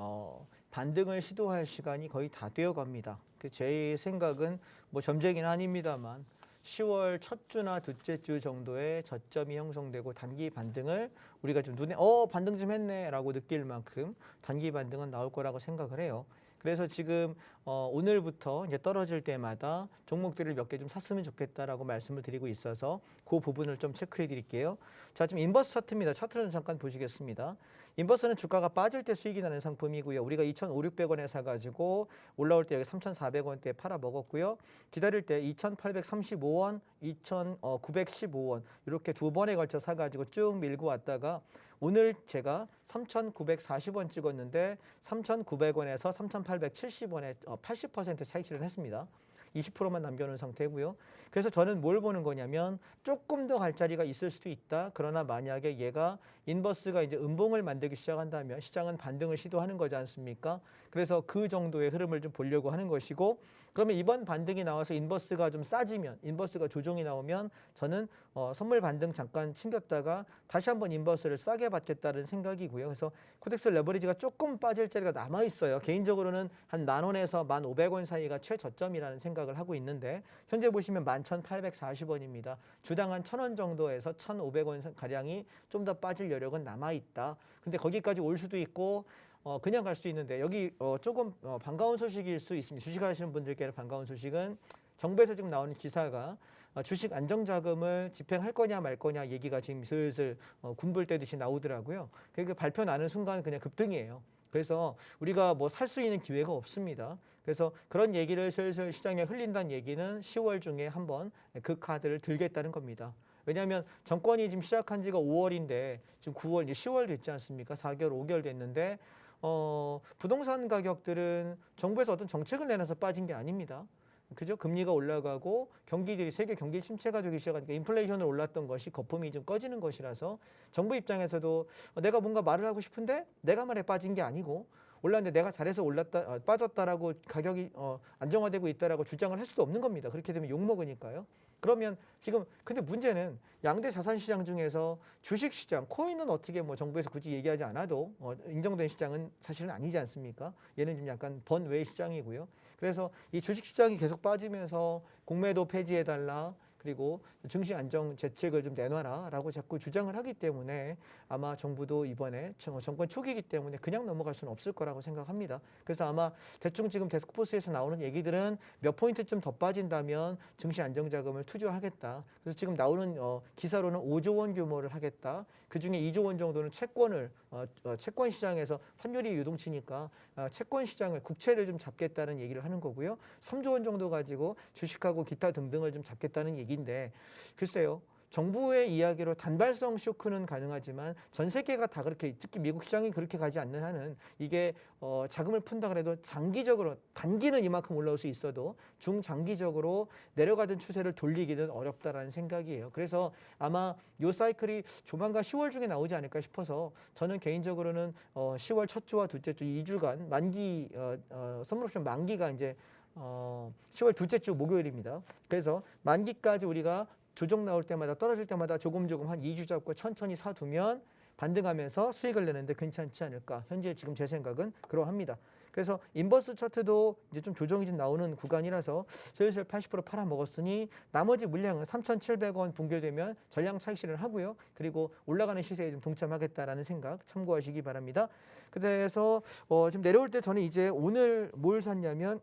반등을 시도할 시간이 거의 다 되어 갑니다. 제 생각은 뭐 점쟁이는 아닙니다만 10월 첫 주나 둘째 주 정도에 저점이 형성되고 단기 반등을 우리가 좀 눈에 반등 좀 했네라고 느낄 만큼 단기 반등은 나올 거라고 생각을 해요. 그래서 지금 오늘부터 이제 떨어질 때마다 종목들을 몇 개 좀 샀으면 좋겠다라고 말씀을 드리고 있어서 그 부분을 좀 체크해 드릴게요. 자, 지금 인버스 차트입니다. 차트를 잠깐 보시겠습니다. 인버스는 주가가 빠질 때 수익이 나는 상품이고요. 우리가 2,500~600원에 사가지고 올라올 때 여기 3,400원대에 팔아 먹었고요. 기다릴 때 2,835원, 2,915원 이렇게 두 번에 걸쳐 사가지고 쭉 밀고 왔다가 오늘 제가 3,940원 찍었는데 3,900원에서 3,870원에 80% 차익 실현했습니다. 20%만 남겨놓은 상태고요. 그래서 저는 뭘 보는 거냐면 조금 더 갈 자리가 있을 수도 있다. 그러나 만약에 얘가 인버스가 이제 음봉을 만들기 시작한다면 시장은 반등을 시도하는 거지 않습니까? 그래서 그 정도의 흐름을 좀 보려고 하는 것이고 그러면 이번 반등이 나와서 인버스가 좀 싸지면 인버스가 조정이 나오면 저는 선물 반등 잠깐 챙겼다가 다시 한번 인버스를 싸게 받겠다는 생각이고요. 그래서 코덱스 레버리지가 조금 빠질 자리가 남아 있어요. 개인적으로는 한 10,000원에서 1,500원 사이가 최저점이라는 생각을 하고 있는데 현재 보시면 11,840원입니다. 주당 한 1,000원 정도에서 1,500원 가량이 좀 더 빠질 여력은 남아 있다. 근데 거기까지 올 수도 있고 그냥 갈 수도 있는데 여기 조금 반가운 소식일 수 있습니다. 주식하시는 분들께는 반가운 소식은 정부에서 지금 나오는 기사가 주식 안정자금을 집행할 거냐 말 거냐 얘기가 지금 슬슬 군불대듯이 나오더라고요. 그 발표 나는 순간 그냥 급등이에요. 그래서 우리가 뭐 살 수 있는 기회가 없습니다. 그래서 그런 얘기를 슬슬 시장에 흘린다는 얘기는 10월 중에 한번 그 카드를 들겠다는 겁니다. 왜냐하면 정권이 지금 시작한 지가 5월인데 지금 9월, 이제 10월 됐지 않습니까? 4개월, 5개월 됐는데 부동산 가격들은 정부에서 어떤 정책을 내놔서 빠진 게 아닙니다. 그죠? 금리가 올라가고 경기들이 세계 경기 침체가 되기 시작하니까 인플레이션을 올랐던 것이 거품이 좀 꺼지는 것이라서 정부 입장에서도 내가 뭔가 말을 하고 싶은데 내가 말에 빠진 게 아니고 올랐는데 내가 잘해서 빠졌다라고 가격이 안정화되고 있다라고 주장을 할 수도 없는 겁니다. 그렇게 되면 욕먹으니까요. 그러면 지금 근데 문제는 양대 자산 시장 중에서 주식 시장, 코인은 어떻게 뭐 정부에서 굳이 얘기하지 않아도 인정된 시장은 사실은 아니지 않습니까? 얘는 좀 약간 번외 시장이고요. 그래서 이 주식 시장이 계속 빠지면서 공매도 폐지해달라. 그리고 증시 안정 대책을 좀 내놔라라고 자꾸 주장을 하기 때문에 아마 정부도 이번에 정권 초기이기 때문에 그냥 넘어갈 수는 없을 거라고 생각합니다. 그래서 아마 대충 지금 데스크포스에서 나오는 얘기들은 몇 포인트쯤 더 빠진다면 증시 안정자금을 투자하겠다. 그래서 지금 나오는 기사로는 5조 원 규모를 하겠다. 그중에 2조 원 정도는 채권을 채권 시장에서 환율이 유동치니까 채권 시장을 국채를 좀 잡겠다는 얘기를 하는 거고요. 3조 원 정도 가지고 주식하고 기타 등등을 좀 잡겠다는 얘기인데 글쎄요. 정부의 이야기로 단발성 쇼크는 가능하지만 전 세계가 다 그렇게 특히 미국 시장이 그렇게 가지 않는 한은 이게 자금을 푼다 그래도 장기적으로 단기는 이만큼 올라올 수 있어도 중장기적으로 내려가던 추세를 돌리기는 어렵다라는 생각이에요. 그래서 아마 요 사이클이 조만간 10월 중에 나오지 않을까 싶어서 저는 개인적으로는 10월 첫 주와 둘째 주 2주간 만기 선물옵션 만기가 이제 10월 둘째 주 목요일입니다. 그래서 만기까지 우리가 조정 나올 때마다 떨어질 때마다 조금 한 2주 잡고 천천히 사두면 반등하면서 수익을 내는데 괜찮지 않을까. 현재 지금 제 생각은 그러합니다. 그래서 인버스 차트도 이제 좀 조정이 좀 나오는 구간이라서 슬슬 80% 팔아먹었으니 나머지 물량은 3,700원 붕괴되면 전량 차익 실현을 하고요. 그리고 올라가는 시세에 좀 동참하겠다라는 생각 참고하시기 바랍니다. 그래서 지금 내려올 때 저는 이제 오늘 뭘 샀냐면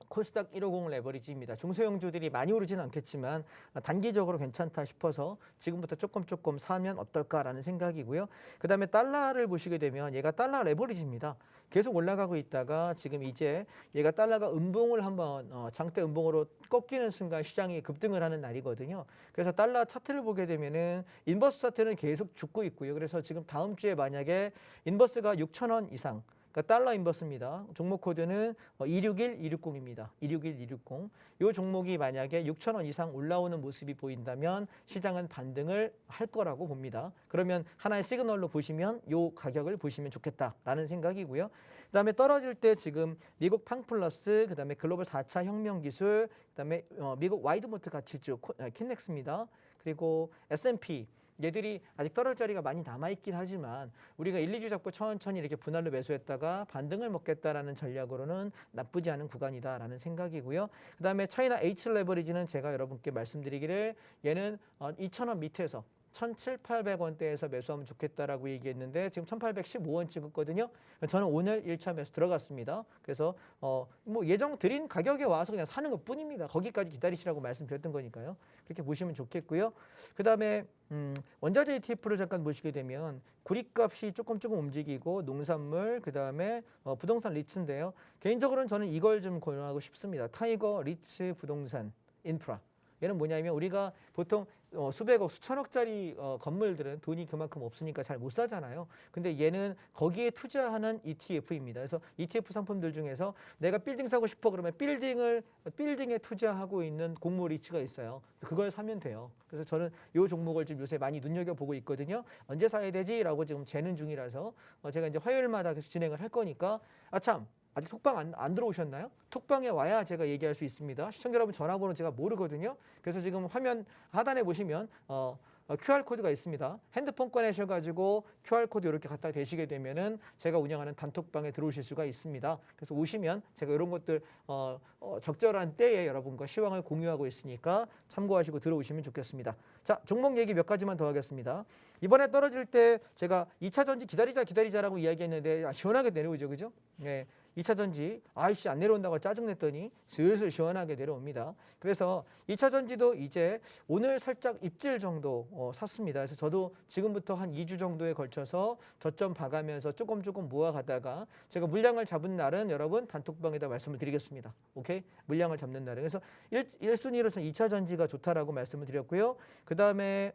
코스닥 150 레버리지입니다. 중소형주들이 많이 오르지는 않겠지만 단기적으로 괜찮다 싶어서 지금부터 조금 사면 어떨까라는 생각이고요. 그다음에 달러를 보시게 되면 얘가 달러 레버리지입니다. 계속 올라가고 있다가 지금 이제 얘가 달러가 음봉을 한번 장대 음봉으로 꺾이는 순간 시장이 급등을 하는 날이거든요. 그래서 달러 차트를 보게 되면은 인버스 차트는 계속 죽고 있고요. 그래서 지금 다음 주에 만약에 인버스가 6,000원 이상, 그러니까 달러 인버스입니다. 종목 코드는 261, 260입니다. 261, 260. 이 종목이 만약에 6,000원 이상 올라오는 모습이 보인다면 시장은 반등을 할 거라고 봅니다. 그러면 하나의 시그널로 보시면 이 가격을 보시면 좋겠다라는 생각이고요. 그다음에 떨어질 때 지금 미국 팡플러스, 그다음에 글로벌 4차 혁명 기술, 그다음에 미국 와이드모트 가치주 킨넥스입니다. 그리고 S&P 얘들이 아직 떨어질 자리가 많이 남아있긴 하지만 우리가 1, 2주 잡고 천천히 이렇게 분할로 매수했다가 반등을 먹겠다라는 전략으로는 나쁘지 않은 구간이다라는 생각이고요. 그다음에 차이나 H 레버리지는 제가 여러분께 말씀드리기를 얘는 2,000원 밑에서 1,700~800원대에서 매수하면 좋겠다라고 얘기했는데 지금 1,815원 찍었거든요. 저는 오늘 1차 매수 들어갔습니다. 그래서 뭐 예정 드린 가격에 와서 그냥 사는 것뿐입니다. 거기까지 기다리시라고 말씀드렸던 거니까요. 그렇게 보시면 좋겠고요. 그다음에 원자재 ETF를 잠깐 보시게 되면 구리값이 조금 움직이고 농산물, 그다음에 부동산 리츠인데요. 개인적으로는 저는 이걸 좀 권유하고 싶습니다. 타이거 리츠 부동산 인프라. 얘는 뭐냐면 우리가 보통 수백억, 수천억짜리 건물들은 돈이 그만큼 없으니까 잘 못 사잖아요. 근데 얘는 거기에 투자하는 ETF입니다. 그래서 ETF 상품들 중에서 내가 빌딩 사고 싶어 그러면 빌딩에 투자하고 있는 공모 리츠가 있어요. 그걸 사면 돼요. 그래서 저는 이 종목을 지금 요새 많이 눈여겨보고 있거든요. 언제 사야 되지라고 지금 재는 중이라서 제가 이제 화요일마다 계속 진행을 할 거니까 아참. 아직 톡방 안 들어오셨나요? 톡방에 와야 제가 얘기할 수 있습니다. 시청자 여러분 전화번호 제가 모르거든요. 그래서 지금 화면 하단에 보시면 QR코드가 있습니다. 핸드폰 꺼내셔가지고 QR코드 이렇게 갖다 대시게 되면은 제가 운영하는 단톡방에 들어오실 수가 있습니다. 그래서 오시면 제가 이런 것들 적절한 때에 여러분과 시황을 공유하고 있으니까 참고하시고 들어오시면 좋겠습니다. 자, 종목 얘기 몇 가지만 더 하겠습니다. 이번에 떨어질 때 제가 2차 전지 기다리자라고 이야기했는데 시원하게 내려오죠, 그죠? 네. 2차 전지 아이씨 안 내려온다고 짜증냈더니 슬슬 시원하게 내려옵니다. 그래서 2차 전지도 이제 오늘 살짝 입질 정도 샀습니다. 그래서 저도 지금부터 한 2주 정도에 걸쳐서 저점 봐가면서 조금 모아가다가 제가 물량을 잡은 날은 여러분 단톡방에다 말씀을 드리겠습니다. 오케이? 물량을 잡는 날은. 그래서 1순위로 저는 2차 전지가 좋다라고 말씀을 드렸고요. 그 다음에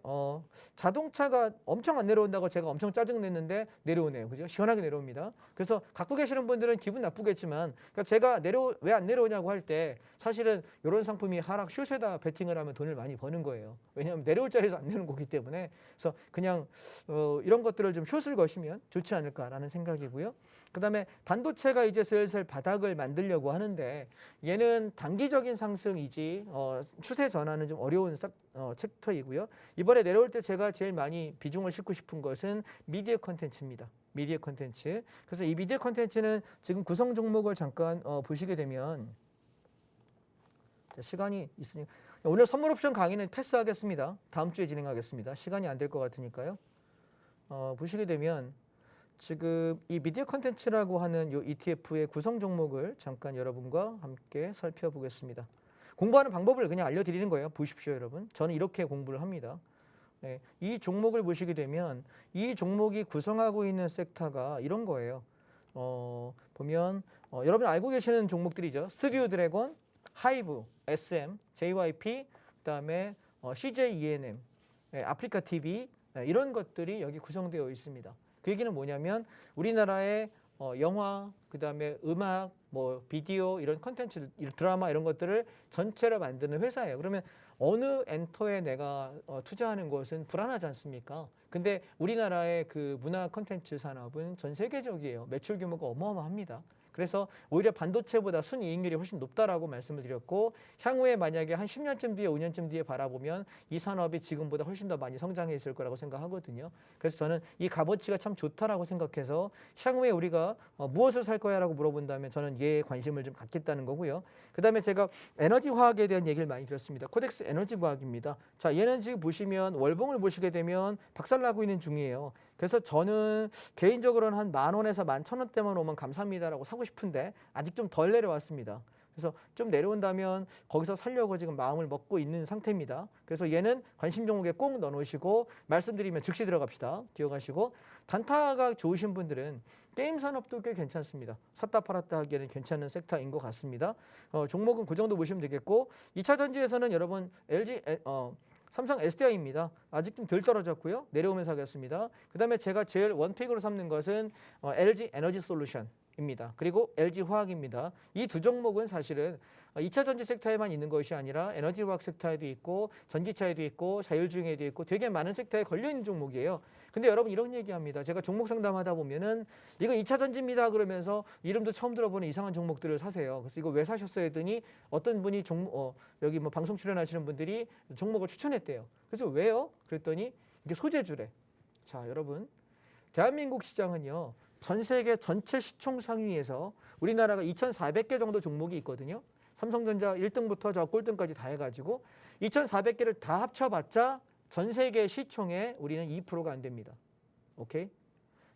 자동차가 엄청 안 내려온다고 제가 엄청 짜증냈는데 내려오네요. 그죠? 시원하게 내려옵니다. 그래서 갖고 계시는 분들은 기분 나쁘겠지만 그러니까 제가 왜 안 내려오냐고 할 때 사실은 이런 상품이 하락 숏에다 베팅을 하면 돈을 많이 버는 거예요. 왜냐하면 내려올 자리에서 안 내려온 거기 때문에. 그래서 그냥 이런 것들을 좀 숏을 거시면 좋지 않을까라는 생각이고요. 그다음에 반도체가 이제 슬슬 바닥을 만들려고 하는데 얘는 단기적인 상승이지 추세 전환은 좀 어려운 섹터이고요. 이번에 내려올 때 제가 제일 많이 비중을 싣고 싶은 것은 미디어 콘텐츠입니다. 미디어 콘텐츠. 그래서 이 미디어 콘텐츠는 지금 구성 종목을 잠깐 보시게 되면 시간이 있으니 오늘 선물 옵션 강의는 패스하겠습니다. 다음 주에 진행하겠습니다. 시간이 안 될 것 같으니까요. 보시게 되면 지금 이 미디어 콘텐츠라고 하는 이 ETF의 구성 종목을 잠깐 여러분과 함께 살펴보겠습니다. 공부하는 방법을 그냥 알려드리는 거예요. 보십시오, 여러분. 저는 이렇게 공부를 합니다. 네, 이 종목을 보시게 되면 이 종목이 구성하고 있는 섹터가 이런 거예요. 보면 여러분 알고 계시는 종목들이죠. 스튜디오 드래곤, 하이브, SM, JYP, 그다음에 CJ ENM, 네, 아프리카 TV 이런 것들이 여기 구성되어 있습니다. 그 얘기는 뭐냐면 우리나라의 영화, 그다음에 음악, 뭐 비디오 이런 컨텐츠, 드라마 이런 것들을 전체를 만드는 회사예요. 그러면 어느 엔터에 내가 투자하는 것은 불안하지 않습니까? 근데 우리나라의 그 문화 컨텐츠 산업은 전 세계적이에요. 매출 규모가 어마어마합니다. 그래서 오히려 반도체보다 순이익률이 훨씬 높다라고 말씀을 드렸고 향후에 만약에 한 10년쯤 뒤에 5년쯤 뒤에 바라보면 이 산업이 지금보다 훨씬 더 많이 성장해 있을 거라고 생각하거든요. 그래서 저는 이 값어치가 참 좋다라고 생각해서 향후에 우리가 무엇을 살 거야라고 물어본다면 저는 얘에 관심을 좀 갖겠다는 거고요. 그다음에 제가 에너지 화학에 대한 얘기를 많이 드렸습니다. 코덱스 에너지 과학입니다. 자, 얘는 지금 보시면 월봉을 보시게 되면 박살나고 있는 중이에요. 그래서 저는 개인적으로는 한 10,000원에서 11,000원대만 오면 감사합니다라고 사고 싶은데 아직 좀 덜 내려왔습니다. 그래서 좀 내려온다면 거기서 살려고 지금 마음을 먹고 있는 상태입니다. 그래서 얘는 관심 종목에 꼭 넣어놓으시고 말씀드리면 즉시 들어갑시다. 기억하시고 단타가 좋으신 분들은 게임 산업도 꽤 괜찮습니다. 샀다 팔았다 하기에는 괜찮은 섹터인 것 같습니다. 종목은 그 정도 보시면 되겠고 2차 전지에서는 여러분 삼성 SDI입니다. 아직 좀 덜 떨어졌고요. 내려오면서 하겠습니다. 그 다음에 제가 제일 원픽으로 삼는 것은 LG 에너지 솔루션입니다. 그리고 LG 화학입니다. 이 두 종목은 사실은 2차 전지 섹터에만 있는 것이 아니라 에너지 화학 섹터에도 있고 전기차에도 있고 자율주행에도 있고 되게 많은 섹터에 걸려있는 종목이에요. 근데 여러분 이런 얘기합니다. 제가 종목 상담하다 보면은 이거 2차 전지입니다 그러면서 이름도 처음 들어보는 이상한 종목들을 사세요. 그래서 이거 왜 사셨어요 했더니 어떤 분이 여기 뭐 방송 출연하시는 분들이 종목을 추천했대요. 그래서 왜요? 그랬더니 이게 소재주래. 자, 여러분 대한민국 시장은요. 전 세계 전체 시총 상위에서 우리나라가 2,400개 정도 종목이 있거든요. 삼성전자 1등부터 저 꼴등까지 다 해가지고 2,400개를 다 합쳐봤자 전 세계 시총에 우리는 2%가 안 됩니다. 오케이?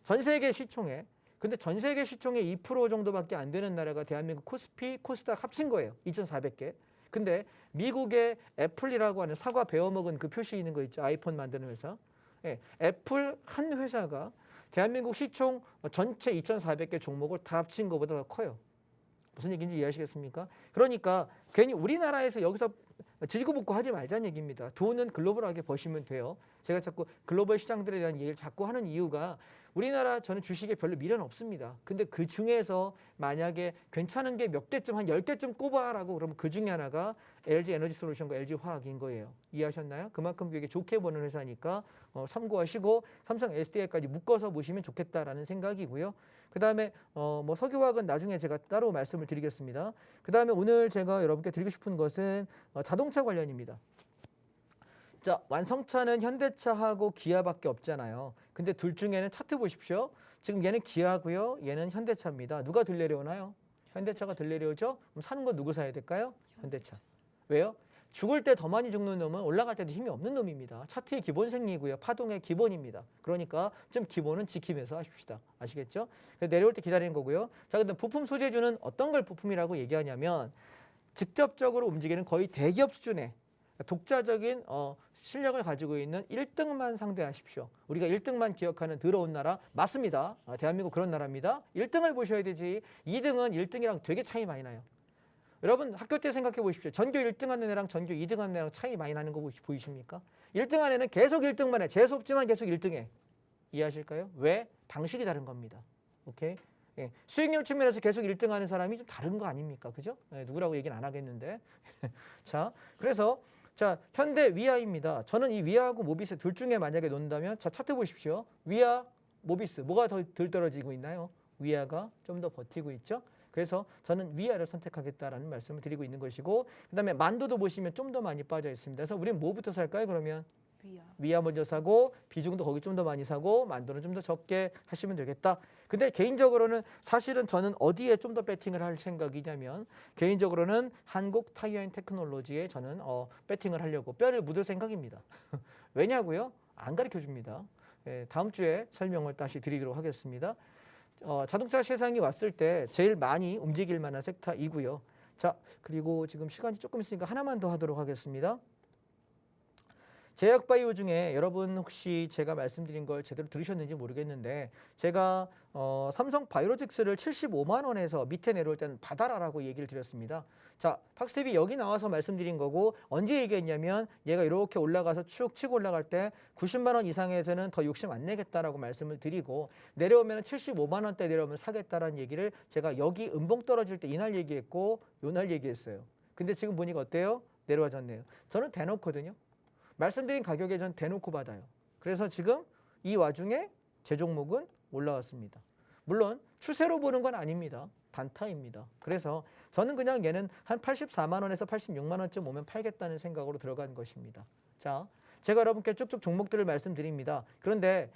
전 세계 시총에. 근데 전 세계 시총의 2% 정도밖에 안 되는 나라가 대한민국 코스피, 코스닥 합친 거예요. 2,400개. 근데 미국의 애플이라고 하는 사과 베어먹은 그 표시 있는 거 있죠. 아이폰 만드는 회사. 예, 애플 한 회사가 대한민국 시총 전체 2,400개 종목을 다 합친 것보다 더 커요. 무슨 얘기인지 이해하시겠습니까? 그러니까 괜히 우리나라에서 여기서 지지고 볶고 하지 말자는 얘기입니다. 돈은 글로벌하게 버시면 돼요. 제가 자꾸 글로벌 시장들에 대한 얘기를 자꾸 하는 이유가 우리나라 저는 주식에 별로 미련 없습니다. 근데 그 중에서 만약에 괜찮은 게 몇 개쯤 한 10개쯤 꼽아라고 그러면 그 중에 하나가 LG 에너지 솔루션과 LG 화학인 거예요. 이해하셨나요? 그만큼 되게 좋게 보는 회사니까 참고하시고 삼성 SDI까지 묶어서 보시면 좋겠다라는 생각이고요. 그다음에 뭐 석유화학은 나중에 제가 따로 말씀을 드리겠습니다. 그다음에 오늘 제가 여러분께 드리고 싶은 것은 자동차 관련입니다. 자, 완성차는 현대차하고 기아밖에 없잖아요. 근데 둘 중에는 차트 보십시오. 지금 얘는 기아고요. 얘는 현대차입니다. 누가 덜 내려오나요? 현대차가 덜 내려오죠? 그럼 사는 거 누구 사야 될까요? 현대차. 왜요? 죽을 때 더 많이 죽는 놈은 올라갈 때도 힘이 없는 놈입니다. 차트의 기본 생리고요. 파동의 기본입니다. 그러니까 좀 기본은 지키면서 하십시다. 아시겠죠? 그래서 내려올 때 기다리는 거고요. 자, 근데 부품 소재주는 어떤 걸 부품이라고 얘기하냐면 직접적으로 움직이는 거의 대기업 수준의 독자적인 실력을 가지고 있는 1등만 상대하십시오. 우리가 1등만 기억하는 더러운 나라 맞습니다. 대한민국 그런 나라입니다. 1등을 보셔야 되지 2등은 1등이랑 되게 차이 많이 나요. 여러분 학교 때 생각해 보십시오. 전교 1등 하는 애랑 전교 2등 하는 애랑 차이 많이 나는 거 보이십니까? 1등 하는 애는 계속 1등만 해. 재수 없지만 계속 1등해. 이해하실까요? 왜? 방식이 다른 겁니다. 오케이? 예. 수익률 측면에서 계속 1등 하는 사람이 좀 다른 거 아닙니까? 그죠? 예, 누구라고 얘기는 안 하겠는데. 자, 그래서 자, 현대 위아입니다. 저는 이 위아하고 모비스 둘 중에 만약에 놓는다면 자, 차트 보십시오. 위아, 모비스 뭐가 더 덜 떨어지고 있나요? 위아가 좀 더 버티고 있죠. 그래서 저는 위아를 선택하겠다라는 말씀을 드리고 있는 것이고 그다음에 만도도 보시면 좀 더 많이 빠져 있습니다. 그래서 우리는 뭐부터 살까요? 그러면 위아 먼저 사고 비중도 거기 좀 더 많이 사고 만도는 좀 더 적게 하시면 되겠다. 근데 개인적으로는 사실은 저는 어디에 좀 더 배팅을 할 생각이냐면 개인적으로는 한국 타이어앤 테크놀로지에 저는 배팅을 하려고 뼈를 묻을 생각입니다. 왜냐고요? 안 가르쳐 줍니다. 예, 다음 주에 설명을 다시 드리도록 하겠습니다. 자동차 세상이 왔을 때 제일 많이 움직일 만한 섹터이고요. 자, 그리고 지금 시간이 조금 있으니까 하나만 더 하도록 하겠습니다. 제약바이오 중에 여러분 혹시 제가 말씀드린 걸 제대로 들으셨는지 모르겠는데 제가 삼성 바이오로직스를 75만 원에서 밑에 내려올 때는 받아라라고 얘기를 드렸습니다. 자, 팍스텝이 여기 나와서 말씀드린 거고 언제 얘기했냐면 얘가 이렇게 올라가서 쭉 치고 올라갈 때 90만 원 이상에서는 더 욕심 안 내겠다라고 말씀을 드리고 내려오면 75만 원대 내려오면 사겠다라는 얘기를 제가 여기 음봉 떨어질 때 이날 얘기했고 요날 얘기했어요. 근데 지금 보니까 어때요? 내려와졌네요. 저는 대놓거든요. 말씀드린 가격에 전 대놓고 받아요. 그래서 지금 이 와중에 제 종목은 올라왔습니다. 물론 추세로 보는 건 아닙니다. 단타입니다. 그래서 저는 그냥 얘는 한 84만 원에서 86만 원쯤 오면 팔겠다는 생각으로 들어간 것입니다. 자, 제가 여러분께 쭉쭉 종목들을 말씀드립니다. 그런데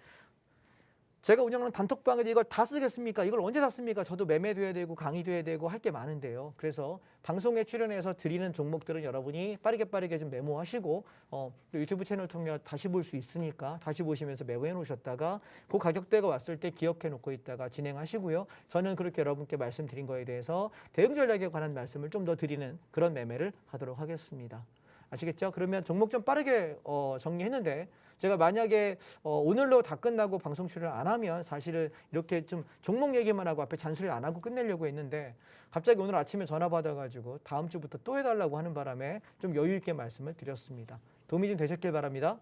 제가 운영하는 단톡방에도 이걸 다 쓰겠습니까? 이걸 언제 다 씁니까? 저도 매매돼야 되고 강의돼야 되고 할 게 많은데요. 그래서 방송에 출연해서 드리는 종목들은 여러분이 빠르게 좀 메모하시고 또 유튜브 채널 통해 다시 볼 수 있으니까 다시 보시면서 메모해 놓으셨다가 그 가격대가 왔을 때 기억해 놓고 있다가 진행하시고요. 저는 그렇게 여러분께 말씀드린 거에 대해서 대응 전략에 관한 말씀을 좀 더 드리는 그런 매매를 하도록 하겠습니다. 아시겠죠? 그러면 종목 좀 빠르게 정리했는데 제가 만약에 오늘로 다 끝나고 방송 출연을 안 하면 사실은 이렇게 좀 종목 얘기만 하고 앞에 잔소리를 안 하고 끝내려고 했는데 갑자기 오늘 아침에 전화 받아가지고 다음 주부터 또 해달라고 하는 바람에 좀 여유 있게 말씀을 드렸습니다. 도움이 좀 되셨길 바랍니다.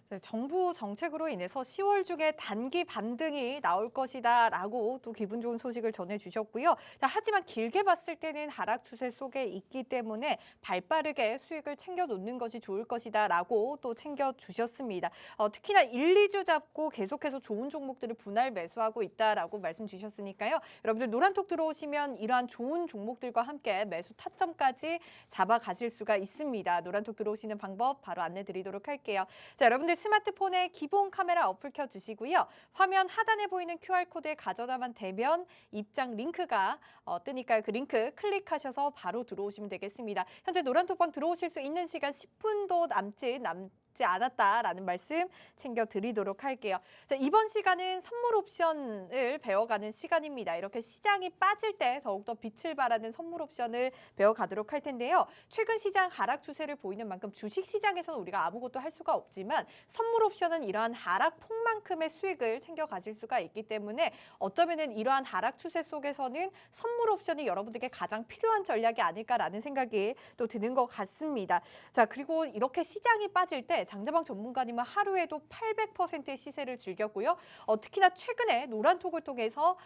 네, 정부 정책으로 인해서 10월 중에 단기 반등이 나올 것이다라고 또 기분 좋은 소식을 전해주셨고요. 자, 하지만 길게 봤을 때는 하락 추세 속에 있기 때문에 발빠르게 수익을 챙겨놓는 것이 좋을 것이다라고 또 챙겨주셨습니다. 특히나 1, 2주 잡고 계속해서 좋은 종목들을 분할 매수하고 있다라고 말씀 주셨으니까요. 여러분들 노란톡 들어오시면 이러한 좋은 종목들과 함께 매수 타점까지 잡아가실 수가 있습니다. 노란톡 들어오시는 방법 바로 안내드리도록 할게요. 자, 여러분들 스마트폰에 기본 카메라 어플 켜주시고요. 화면 하단에 보이는 QR코드에 가져다만 대면 입장 링크가 뜨니까요. 그 링크 클릭하셔서 바로 들어오시면 되겠습니다. 현재 노란톡방 들어오실 수 있는 시간 10분도 남지 않았다라는 말씀 챙겨드리도록 할게요. 자, 이번 시간은 선물 옵션을 배워가는 시간입니다. 이렇게 시장이 빠질 때 더욱더 빛을 발하는 선물 옵션을 배워가도록 할 텐데요. 최근 시장 하락 추세를 보이는 만큼 주식시장에서는 우리가 아무것도 할 수가 없지만 선물 옵션은 이러한 하락폭만큼의 수익을 챙겨 가질 수가 있기 때문에 어쩌면은 이러한 하락 추세 속에서는 선물 옵션이 여러분들께 가장 필요한 전략이 아닐까라는 생각이 또 드는 것 같습니다. 자, 그리고 이렇게 시장이 빠질 때 장자방 전문가님은 하루에도 800%의 시세를 즐겼고요. 특히나 최근에 노란톡을 통해서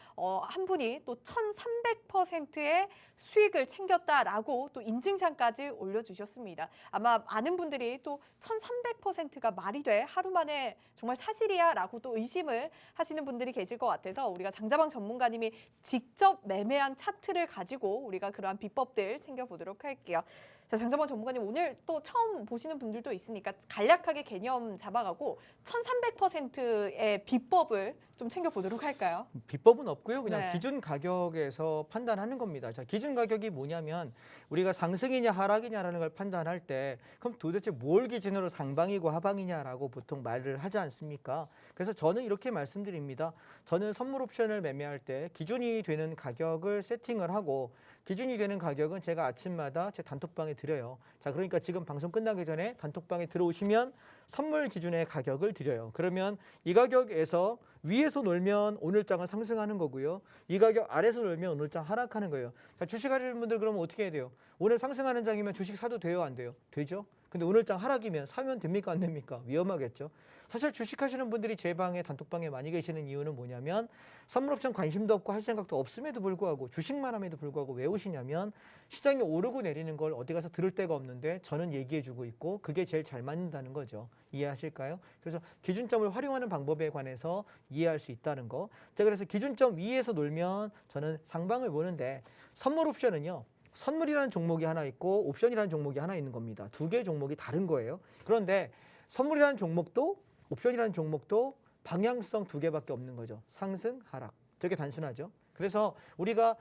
한 분이 또 1,300%의 수익을 챙겼다라고 또 인증샷까지 올려주셨습니다. 아마 많은 분들이 또 1,300%가 말이 돼? 하루 만에 정말 사실이야? 라고 또 의심을 하시는 분들이 계실 것 같아서 우리가 장자방 전문가님이 직접 매매한 차트를 가지고 우리가 그러한 비법들 챙겨보도록 할게요. 자, 장자방 전문가님 오늘 또 처음 보시는 분들도 있으니까 간략하게 개념 잡아가고 1,300%의 비법을 좀 챙겨보도록 할까요? 비법은 없고요. 그냥 네. 기준 가격에서 판단하는 겁니다. 자, 기준 가격이 뭐냐면 우리가 상승이냐 하락이냐라는 걸 판단할 때 그럼 도대체 뭘 기준으로 상방이고 하방이냐라고 보통 말을 하지 않습니까? 그래서 저는 이렇게 말씀드립니다. 저는 선물 옵션을 매매할 때 기준이 되는 가격을 세팅을 하고 기준이 되는 가격은 제가 아침마다 제 단톡방에 드려요. 자, 그러니까 지금 방송 끝나기 전에 단톡방에 들어오시면 선물 기준의 가격을 드려요. 그러면 이 가격에서 위에서 놀면 오늘장은 상승하는 거고요. 이 가격 아래에서 놀면 오늘장 하락하는 거예요. 자, 주식 하시는 분들 그러면 어떻게 해야 돼요? 오늘 상승하는 장이면 주식 사도 돼요? 안 돼요? 되죠? 근데 오늘장 하락이면 사면 됩니까? 안 됩니까? 위험하겠죠? 사실 주식하시는 분들이 제 방에 단톡방에 많이 계시는 이유는 뭐냐면 선물옵션 관심도 없고 할 생각도 없음에도 불구하고 주식만 함에도 불구하고 왜 오시냐면 시장이 오르고 내리는 걸 어디 가서 들을 데가 없는데 저는 얘기해주고 있고 그게 제일 잘 맞는다는 거죠. 이해하실까요? 그래서 기준점을 활용하는 방법에 관해서 이해할 수 있다는 거. 자, 그래서 기준점 위에서 놀면 저는 상방을 보는데 선물옵션은요. 선물이라는 종목이 하나 있고 옵션이라는 종목이 하나 있는 겁니다. 두 개의 종목이 다른 거예요. 그런데 선물이라는 종목도 옵션이라는 종목도 방향성 두 개밖에 없는 거죠. 상승, 하락. 되게 단순하죠. 그래서 우리가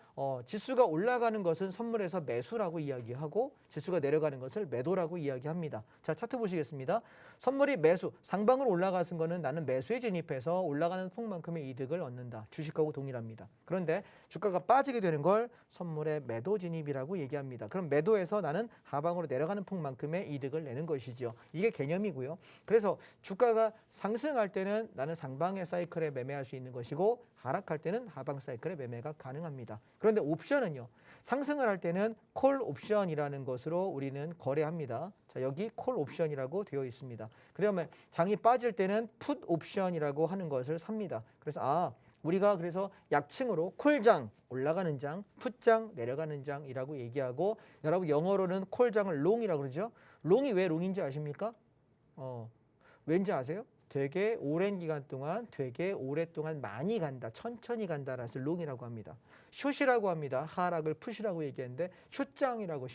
지수가 올라가는 것은 선물에서 매수라고 이야기하고 지수가 내려가는 것을 매도라고 이야기합니다. 자, 차트 보시겠습니다. 선물이 매수, 상방으로 올라가는 거는 나는 매수에 진입해서 올라가는 폭만큼의 이득을 얻는다. 주식하고 동일합니다. 그런데 주가가 빠지게 되는 걸 선물의 매도 진입이라고 얘기합니다. 그럼 매도에서 나는 하방으로 내려가는 폭만큼의 이득을 내는 것이죠. 이게 개념이고요. 그래서 주가가 상승할 때는 나는 상방의 사이클에 매매할 수 있는 것이고 하락할 때는 하방 사이클에 매매가 가능합니다. 그런데 옵션은요. 상승을 할 때는 콜 옵션이라는 것으로 우리는 거래합니다. 자, 여기 콜 옵션이라고 되어 있습니다. 그러면 장이 빠질 때는 풋 옵션이라고 하는 것을 삽니다. 그래서 우리가 그래서 약칭으로 콜장 올라가는 장, 풋장 내려가는 장이라고 얘기하고 여러분 영어로는 콜장을 롱이라고 그러죠. 롱이 왜 롱인지 아십니까? 왠지 아세요? 되게 오랜 기간 동안 되게 오랫동안 많이 간다, 천천히 간다라서 롱이라고 합니다. 숏이라고 합니다. 하락을 풋이라고 얘기했는데 숏장이라고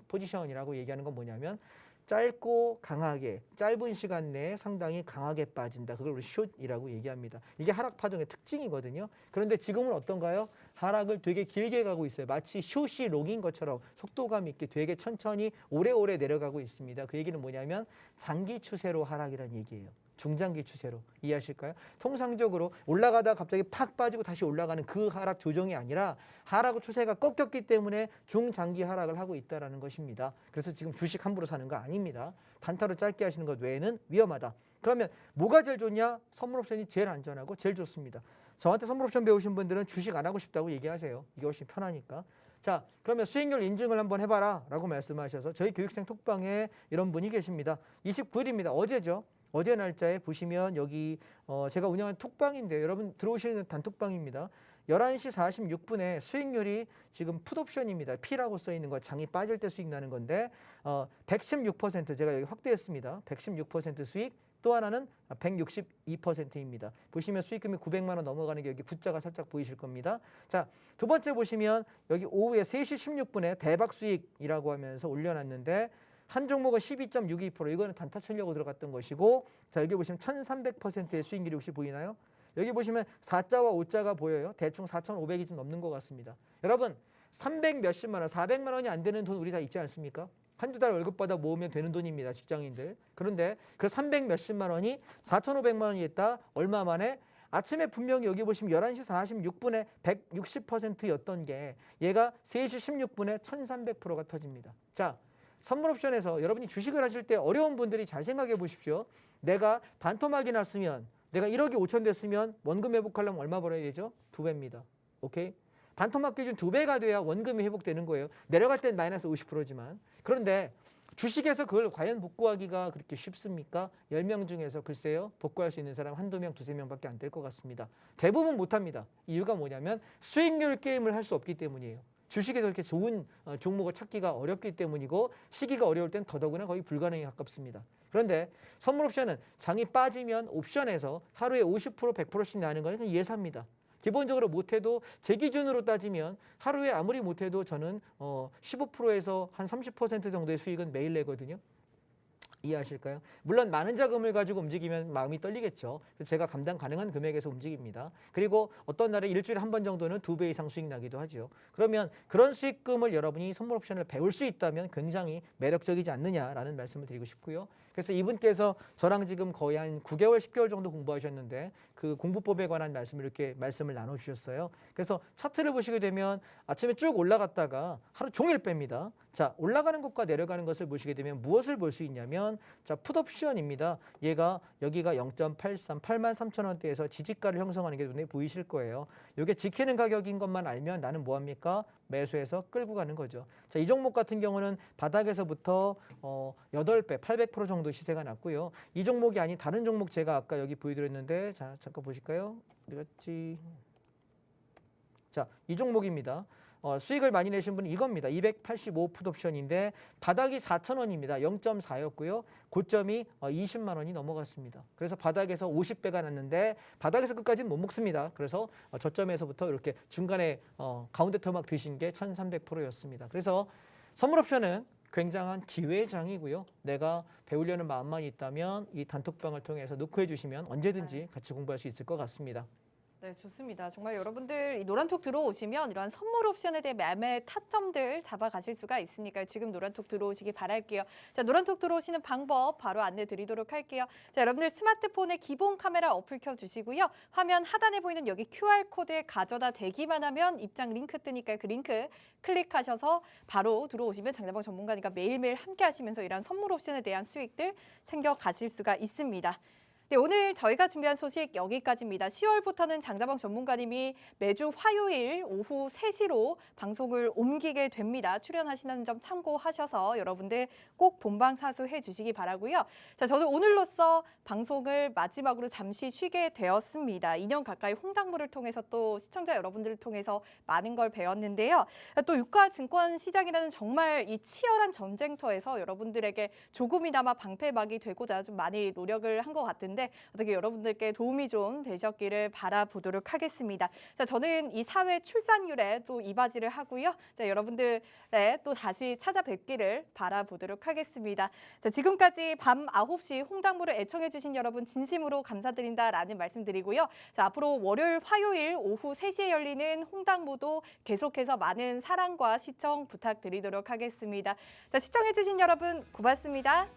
포지션이라고 얘기하는 건 뭐냐면 짧고 강하게 짧은 시간 내에 상당히 강하게 빠진다. 그걸 우리 숏이라고 얘기합니다. 이게 하락 파동의 특징이거든요. 그런데 지금은 어떤가요? 하락을 되게 길게 가고 있어요. 마치 숏이 롱인 것처럼 속도감 있게 되게 천천히 오래오래 내려가고 있습니다. 그 얘기는 뭐냐면 장기 추세로 하락이라는 얘기예요. 중장기 추세로 이해하실까요? 통상적으로 올라가다가 갑자기 팍 빠지고 다시 올라가는 그 하락 조정이 아니라 하락 추세가 꺾였기 때문에 중장기 하락을 하고 있다는 것입니다. 그래서 지금 주식 함부로 사는 거 아닙니다. 단타로 짧게 하시는 것 외에는 위험하다. 그러면 뭐가 제일 좋냐? 선물옵션이 제일 안전하고 제일 좋습니다. 저한테 선물옵션 배우신 분들은 주식 안 하고 싶다고 얘기하세요. 이게 훨씬 편하니까. 자, 그러면 수익률 인증을 한번 해봐라 라고 말씀하셔서 저희 교육생 톡방에 이런 분이 계십니다. 29일입니다. 어제죠. 어제 날짜에 보시면 여기 제가 운영하는 톡방인데요. 여러분 들어오시는 단톡방입니다. 11시 46분에 수익률이 지금 풋옵션입니다. P라고 써 있는 거 장이 빠질 때 수익 나는 건데 116% 제가 여기 확대했습니다. 116% 수익. 또 하나는 162%입니다. 보시면 수익금이 900만 원 넘어가는 게 여기 구자가 살짝 보이실 겁니다. 자, 두 번째 보시면 여기 오후에 3시 16분에 대박 수익이라고 하면서 올려놨는데 한 종목은 12.62%, 이거는 단타 치려고 들어갔던 것이고, 자 여기 보시면 1300%의 수익률이 혹시 보이나요? 여기 보시면 4자와 5자가 보여요. 대충 4,500이 좀 넘는 것 같습니다. 여러분 300 몇십만 원, 400만 원이 안 되는 돈 우리 다 있지 않습니까? 한두 달 월급 받아 모으면 되는 돈입니다. 직장인들. 그런데 그 300 몇십만 원이 4,500만 원이 있다. 얼마 만에? 아침에 분명히 여기 보시면 11시 46분에 160%였던 게 얘가 3시 16분에 1300%가 터집니다. 자, 선물옵션에서 여러분이 주식을 하실 때 어려운 분들이 잘 생각해 보십시오. 내가 반토막이 났으면, 내가 1억이 5천 됐으면 원금 회복하려면 얼마 벌어야 되죠? 2배입니다. 오케이? 반토막 기준 2배가 돼야 원금이 회복되는 거예요. 내려갈 땐 마이너스 50%지만. 그런데 주식에서 그걸 과연 복구하기가 그렇게 쉽습니까? 10명 중에서 글쎄요, 복구할 수 있는 사람 한두 명, 두세 명밖에 안 될 것 같습니다. 대부분 못합니다. 이유가 뭐냐면 수익률 게임을 할 수 없기 때문이에요. 주식에서 이렇게 좋은 종목을 찾기가 어렵기 때문이고, 시기가 어려울 땐 더더구나 거의 불가능에 가깝습니다. 그런데 선물옵션은 장이 빠지면 옵션에서 하루에 50%, 100%씩 나는 건 예사입니다. 기본적으로 못해도 제 기준으로 따지면 하루에 아무리 못해도 저는 15%에서 한 30% 정도의 수익은 매일 내거든요. 이해하실까요? 물론 많은 자금을 가지고 움직이면 마음이 떨리겠죠. 제가 감당 가능한 금액에서 움직입니다. 그리고 어떤 날에 일주일에 한 번 정도는 2배 이상 수익 나기도 하죠. 그러면 그런 수익금을 여러분이 선물 옵션을 배울 수 있다면 굉장히 매력적이지 않느냐라는 말씀을 드리고 싶고요. 그래서 이분께서 저랑 지금 거의 한 9개월, 10개월 정도 공부하셨는데 그 공부법에 관한 말씀을 이렇게 말씀을 나눠주셨어요. 그래서 차트를 보시게 되면 아침에 쭉 올라갔다가 하루 종일 뺍니다. 자, 올라가는 것과 내려가는 것을 보시게 되면 무엇을 볼 수 있냐면, 자, 풋옵션입니다. 얘가 여기가 0.83, 83,000원대에서 지지가를 형성하는 게 눈에 보이실 거예요. 이게 지키는 가격인 것만 알면 나는 뭐합니까? 매수해서 끌고 가는 거죠. 자, 이 종목 같은 경우는 바닥에서부터 8배, 800% 정도 시세가 났고요. 이 종목이 아닌 다른 종목 제가 아까 여기 보여드렸는데, 자, 잠깐 보실까요? 어디 갔지? 자, 이 종목입니다. 수익을 많이 내신 분은 이겁니다. 285 풋옵션인데 바닥이 4,000원입니다. 0.4였고요. 고점이 20만 원이 넘어갔습니다. 그래서 바닥에서 50배가 났는데 바닥에서 끝까지는 못 먹습니다. 그래서 저점에서부터 이렇게 중간에 가운데 토막 드신 게 1,300%였습니다. 그래서 선물옵션은 굉장한 기회장이고요. 내가 배우려는 마음만 있다면 이 단톡방을 통해서 노크해 주시면 언제든지 같이 공부할 수 있을 것 같습니다. 네, 좋습니다. 정말 여러분들 이 노란톡 들어오시면 이런 선물 옵션에 대해 매매 타점들 잡아가실 수가 있으니까요. 지금 노란톡 들어오시기 바랄게요. 자, 노란톡 들어오시는 방법 바로 안내 드리도록 할게요. 자, 여러분들 스마트폰에 기본 카메라 어플 켜주시고요. 화면 하단에 보이는 여기 QR코드에 가져다 대기만 하면 입장 링크 뜨니까요. 그 링크 클릭하셔서 바로 들어오시면 장자방 전문가니까 매일매일 함께 하시면서 이런 선물 옵션에 대한 수익들 챙겨가실 수가 있습니다. 네, 오늘 저희가 준비한 소식 여기까지입니다. 10월부터는 장자방 전문가님이 매주 화요일 오후 3시로 방송을 옮기게 됩니다. 출연하시는 점 참고하셔서 여러분들 꼭 본방사수해 주시기 바라고요. 자, 저는 오늘로써 방송을 마지막으로 잠시 쉬게 되었습니다. 2년 가까이 홍당무를 통해서 또 시청자 여러분들을 통해서 많은 걸 배웠는데요. 또 유가 증권 시장이라는 정말 이 치열한 전쟁터에서 여러분들에게 조금이나마 방패막이 되고자 좀 많이 노력을 한 것 같은데 텐데 어떻게 여러분들께 도움이 좀 되셨기를 바라보도록 하겠습니다. 자, 저는 이 사회 출산율에 또 이바지를 하고요. 자, 여러분들의 또 다시 찾아뵙기를 바라보도록 하겠습니다. 자, 지금까지 밤 9시 홍당무를 애청해주신 여러분 진심으로 감사드린다라는 말씀드리고요. 자, 앞으로 월요일, 화요일 오후 3시에 열리는 홍당무도 계속해서 많은 사랑과 시청 부탁드리도록 하겠습니다. 자, 시청해주신 여러분 고맙습니다.